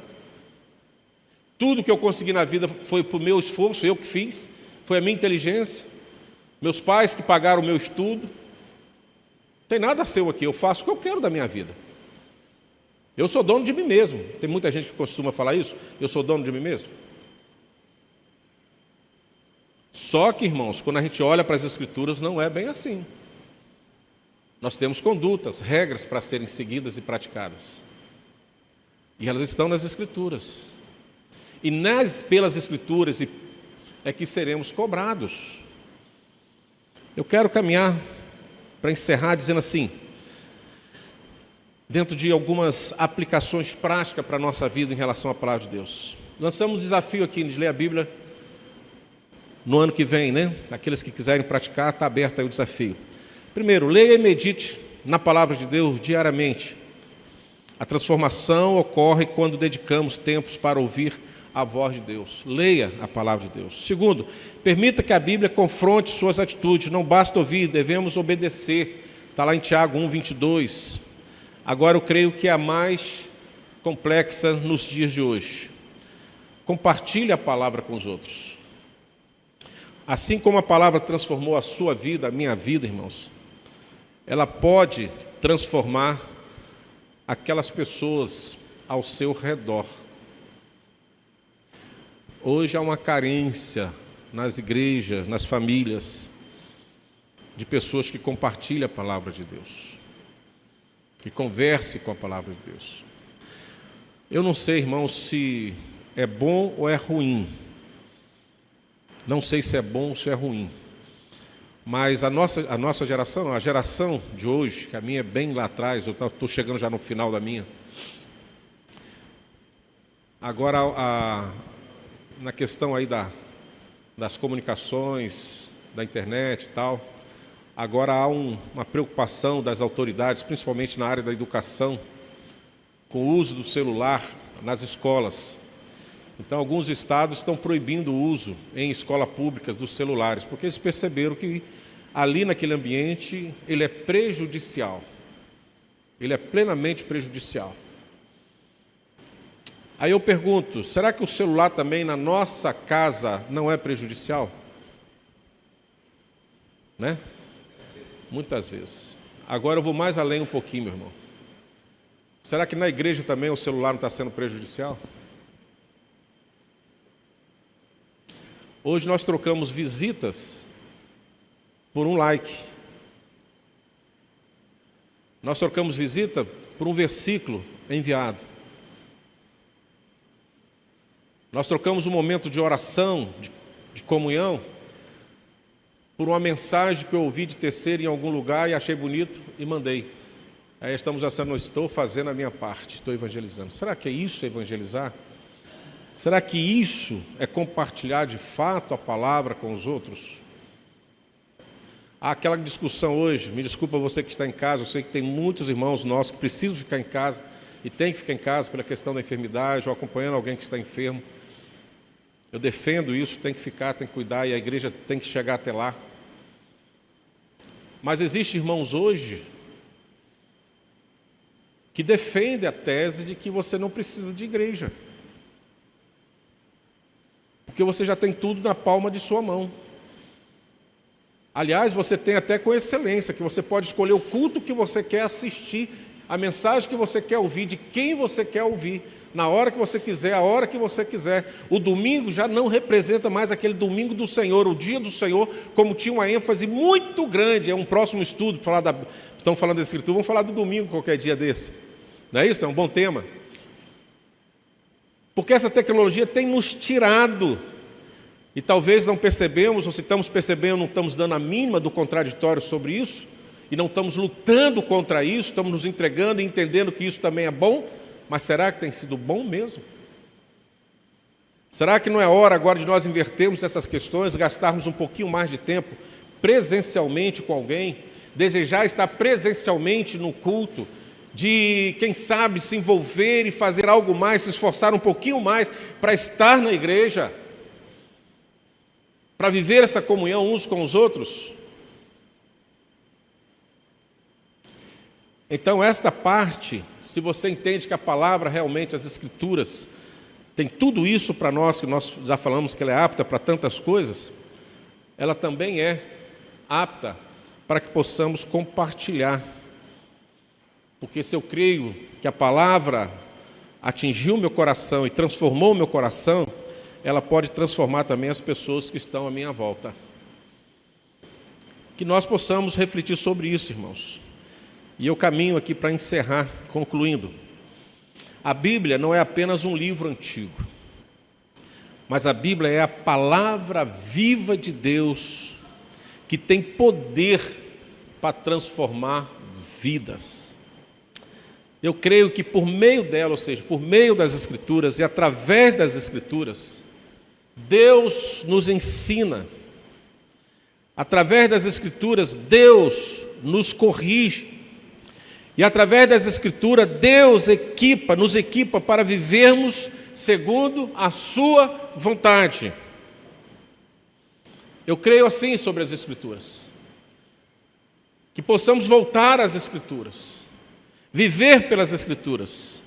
Tudo que eu consegui na vida foi por meu esforço, eu que fiz, foi a minha inteligência, meus pais que pagaram o meu estudo. Não tem nada seu aqui, eu faço o que eu quero da minha vida. Eu sou dono de mim mesmo. Tem muita gente que costuma falar isso, eu sou dono de mim mesmo. Só que, irmãos, quando a gente olha para as Escrituras, não é bem assim. Nós temos condutas, regras para serem seguidas e praticadas. E elas estão nas Escrituras. E pelas Escrituras é que seremos cobrados. Eu quero caminhar para encerrar dizendo assim, dentro de algumas aplicações práticas para a nossa vida em relação à palavra de Deus. Lançamos um desafio aqui de ler a Bíblia no ano que vem, né? Aqueles que quiserem praticar, está aberto aí o desafio. Primeiro, leia e medite na palavra de Deus diariamente. A transformação ocorre quando dedicamos tempos para ouvir a voz de Deus. Leia a palavra de Deus. Segundo, permita que a Bíblia confronte suas atitudes. Não basta ouvir, devemos obedecer. Está lá em Tiago 1:22. Agora eu creio que é a mais complexa nos dias de hoje. Compartilhe a palavra com os outros. Assim como a palavra transformou a sua vida, a minha vida, irmãos, ela pode transformar aquelas pessoas ao seu redor. Hoje há uma carência nas igrejas, nas famílias, de pessoas que compartilham a palavra de Deus, que conversem com a palavra de Deus. Eu não sei, irmãos, se é bom ou é ruim. Não sei se é bom ou se é ruim. Mas a nossa geração, a geração de hoje, que a minha é bem lá atrás, eu estou chegando já no final da minha. Agora, na questão aí das comunicações, da internet e tal, agora há uma preocupação das autoridades, principalmente na área da educação, com o uso do celular nas escolas. Então, alguns estados estão proibindo o uso em escola pública dos celulares, porque eles perceberam que ali naquele ambiente ele é prejudicial. Ele é plenamente prejudicial. Aí eu pergunto, será que o celular também na nossa casa não é prejudicial? Né? Muitas vezes. Agora eu vou mais além um pouquinho, meu irmão. Será que na igreja também o celular não está sendo prejudicial? Hoje nós trocamos visitas por um like. Nós trocamos visita por um versículo enviado. Nós trocamos um momento de oração, de comunhão, por uma mensagem que eu ouvi de terceiro em algum lugar e achei bonito e mandei. Aí estamos achando, estou fazendo a minha parte, estou evangelizando. Será que é isso evangelizar? Será que isso é compartilhar de fato a palavra com os outros? Há aquela discussão hoje, me desculpa você que está em casa, eu sei que tem muitos irmãos nossos que precisam ficar em casa e tem que ficar em casa pela questão da enfermidade ou acompanhando alguém que está enfermo. Eu defendo isso, tem que ficar, tem que cuidar e a igreja tem que chegar até lá. Mas existem irmãos hoje que defendem a tese de que você não precisa de igreja, porque você já tem tudo na palma de sua mão. Aliás, você tem até com excelência, que você pode escolher o culto que você quer assistir, a mensagem que você quer ouvir, de quem você quer ouvir, na hora que você quiser, a hora que você quiser. O domingo já não representa mais aquele domingo do Senhor, o dia do Senhor, como tinha uma ênfase muito grande. É um próximo estudo, estamos falando da Escritura, vamos falar do domingo qualquer dia desse. Não é isso? É um bom tema. Porque essa tecnologia tem nos tirado, e talvez não percebemos, ou se estamos percebendo, não estamos dando a mínima do contraditório sobre isso, e não estamos lutando contra isso, estamos nos entregando e entendendo que isso também é bom, mas será que tem sido bom mesmo? Será que não é hora agora de nós invertermos essas questões, gastarmos um pouquinho mais de tempo presencialmente com alguém, desejar estar presencialmente no culto, de, quem sabe, se envolver e fazer algo mais, se esforçar um pouquinho mais para estar na igreja, para viver essa comunhão uns com os outros? Então, esta parte, se você entende que a palavra realmente, as Escrituras, tem tudo isso para nós, que nós já falamos que ela é apta para tantas coisas, ela também é apta para que possamos compartilhar. Porque se eu creio que a palavra atingiu meu coração e transformou meu coração, ela pode transformar também as pessoas que estão à minha volta. Que nós possamos refletir sobre isso, irmãos. E eu caminho aqui para encerrar, concluindo. A Bíblia não é apenas um livro antigo. mas a Bíblia é a palavra viva de Deus que tem poder para transformar vidas. Eu creio que por meio dela, ou seja, por meio das Escrituras e através das Escrituras, Deus nos ensina. Através das Escrituras, Deus nos corrige. E através das Escrituras, Deus nos equipa para vivermos segundo a sua vontade. Eu creio assim sobre as Escrituras. Que possamos voltar às Escrituras, viver pelas Escrituras,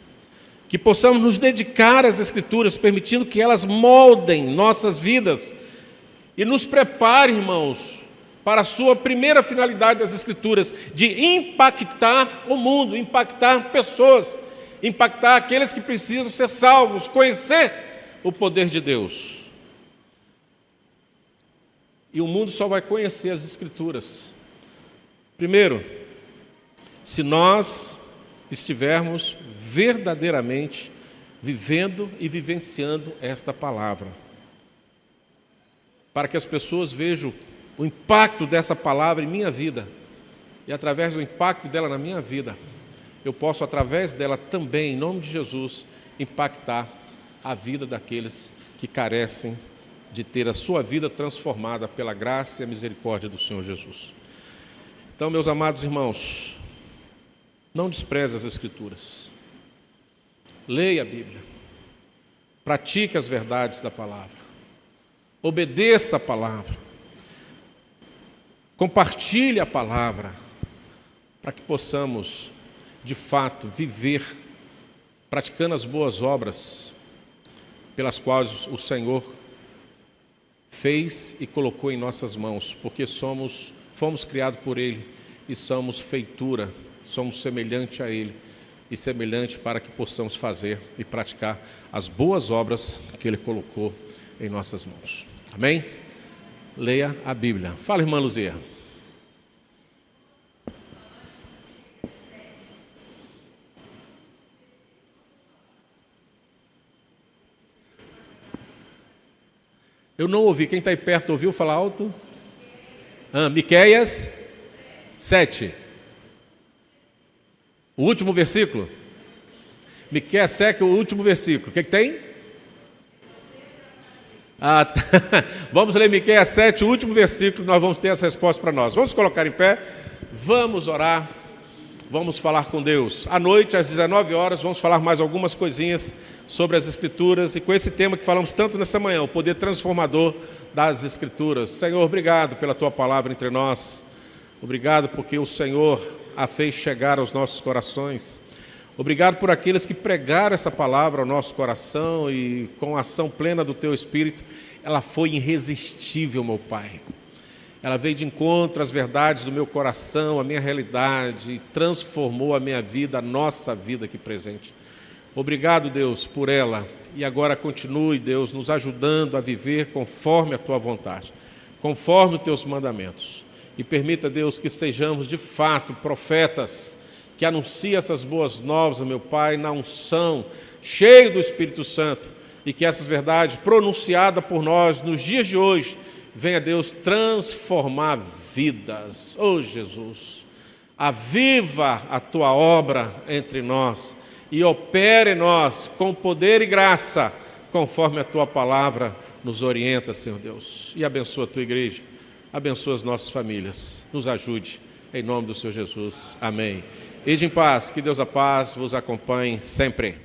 que possamos nos dedicar às Escrituras, permitindo que elas moldem nossas vidas e nos preparem, irmãos, para a sua primeira finalidade das Escrituras, de impactar o mundo, impactar pessoas, impactar aqueles que precisam ser salvos, conhecer o poder de Deus. E o mundo só vai conhecer as Escrituras, primeiro, se nós estivermos verdadeiramente vivendo e vivenciando esta palavra, para que as pessoas vejam o impacto dessa palavra em minha vida, e através do impacto dela na minha vida, eu posso, através dela também, em nome de Jesus, impactar a vida daqueles que carecem de ter a sua vida transformada pela graça e a misericórdia do Senhor Jesus. Então, meus amados irmãos, não despreze as Escrituras. Leia a Bíblia. Pratique as verdades da palavra. Obedeça a palavra. Compartilhe a palavra, para que possamos, de fato, viver praticando as boas obras pelas quais o Senhor fez e colocou em nossas mãos, porque fomos criados por Ele e somos feitura, somos semelhante a Ele e semelhante para que possamos fazer e praticar as boas obras que Ele colocou em nossas mãos. Amém? Leia a Bíblia. Fala, irmã Luzia. Eu não ouvi. Quem está aí perto ouviu? Fala alto. Miqueias 7. O último versículo. Miqueias 7, o último versículo. O que tem? Vamos ler Miqueias 7, o último versículo, nós vamos ter as respostas para nós. Vamos colocar em pé, vamos orar, vamos falar com Deus. À noite, às 19 horas, vamos falar mais algumas coisinhas sobre as Escrituras e com esse tema que falamos tanto nessa manhã, o poder transformador das Escrituras. Senhor, obrigado pela Tua palavra entre nós. Obrigado porque o Senhor a fez chegar aos nossos corações. Obrigado por aqueles que pregaram essa palavra ao nosso coração e com a ação plena do Teu Espírito, ela foi irresistível, meu Pai. Ela veio de encontro às verdades do meu coração, à minha realidade, e transformou a minha vida, a nossa vida aqui presente. Obrigado, Deus, por ela. E agora continue, Deus, nos ajudando a viver conforme a Tua vontade, conforme os Teus mandamentos. E permita, Deus, que sejamos de fato profetas, que anunciem essas boas novas, meu Pai, na unção, cheio do Espírito Santo, e que essas verdades pronunciadas por nós nos dias de hoje, venha, Deus, transformar vidas. Oh, Jesus, aviva a Tua obra entre nós e opere em nós com poder e graça, conforme a Tua palavra nos orienta, Senhor Deus. E abençoa a Tua igreja, abençoa as nossas famílias, nos ajude, em nome do Senhor Jesus. Amém. Ide em paz, que Deus a paz vos acompanhe sempre.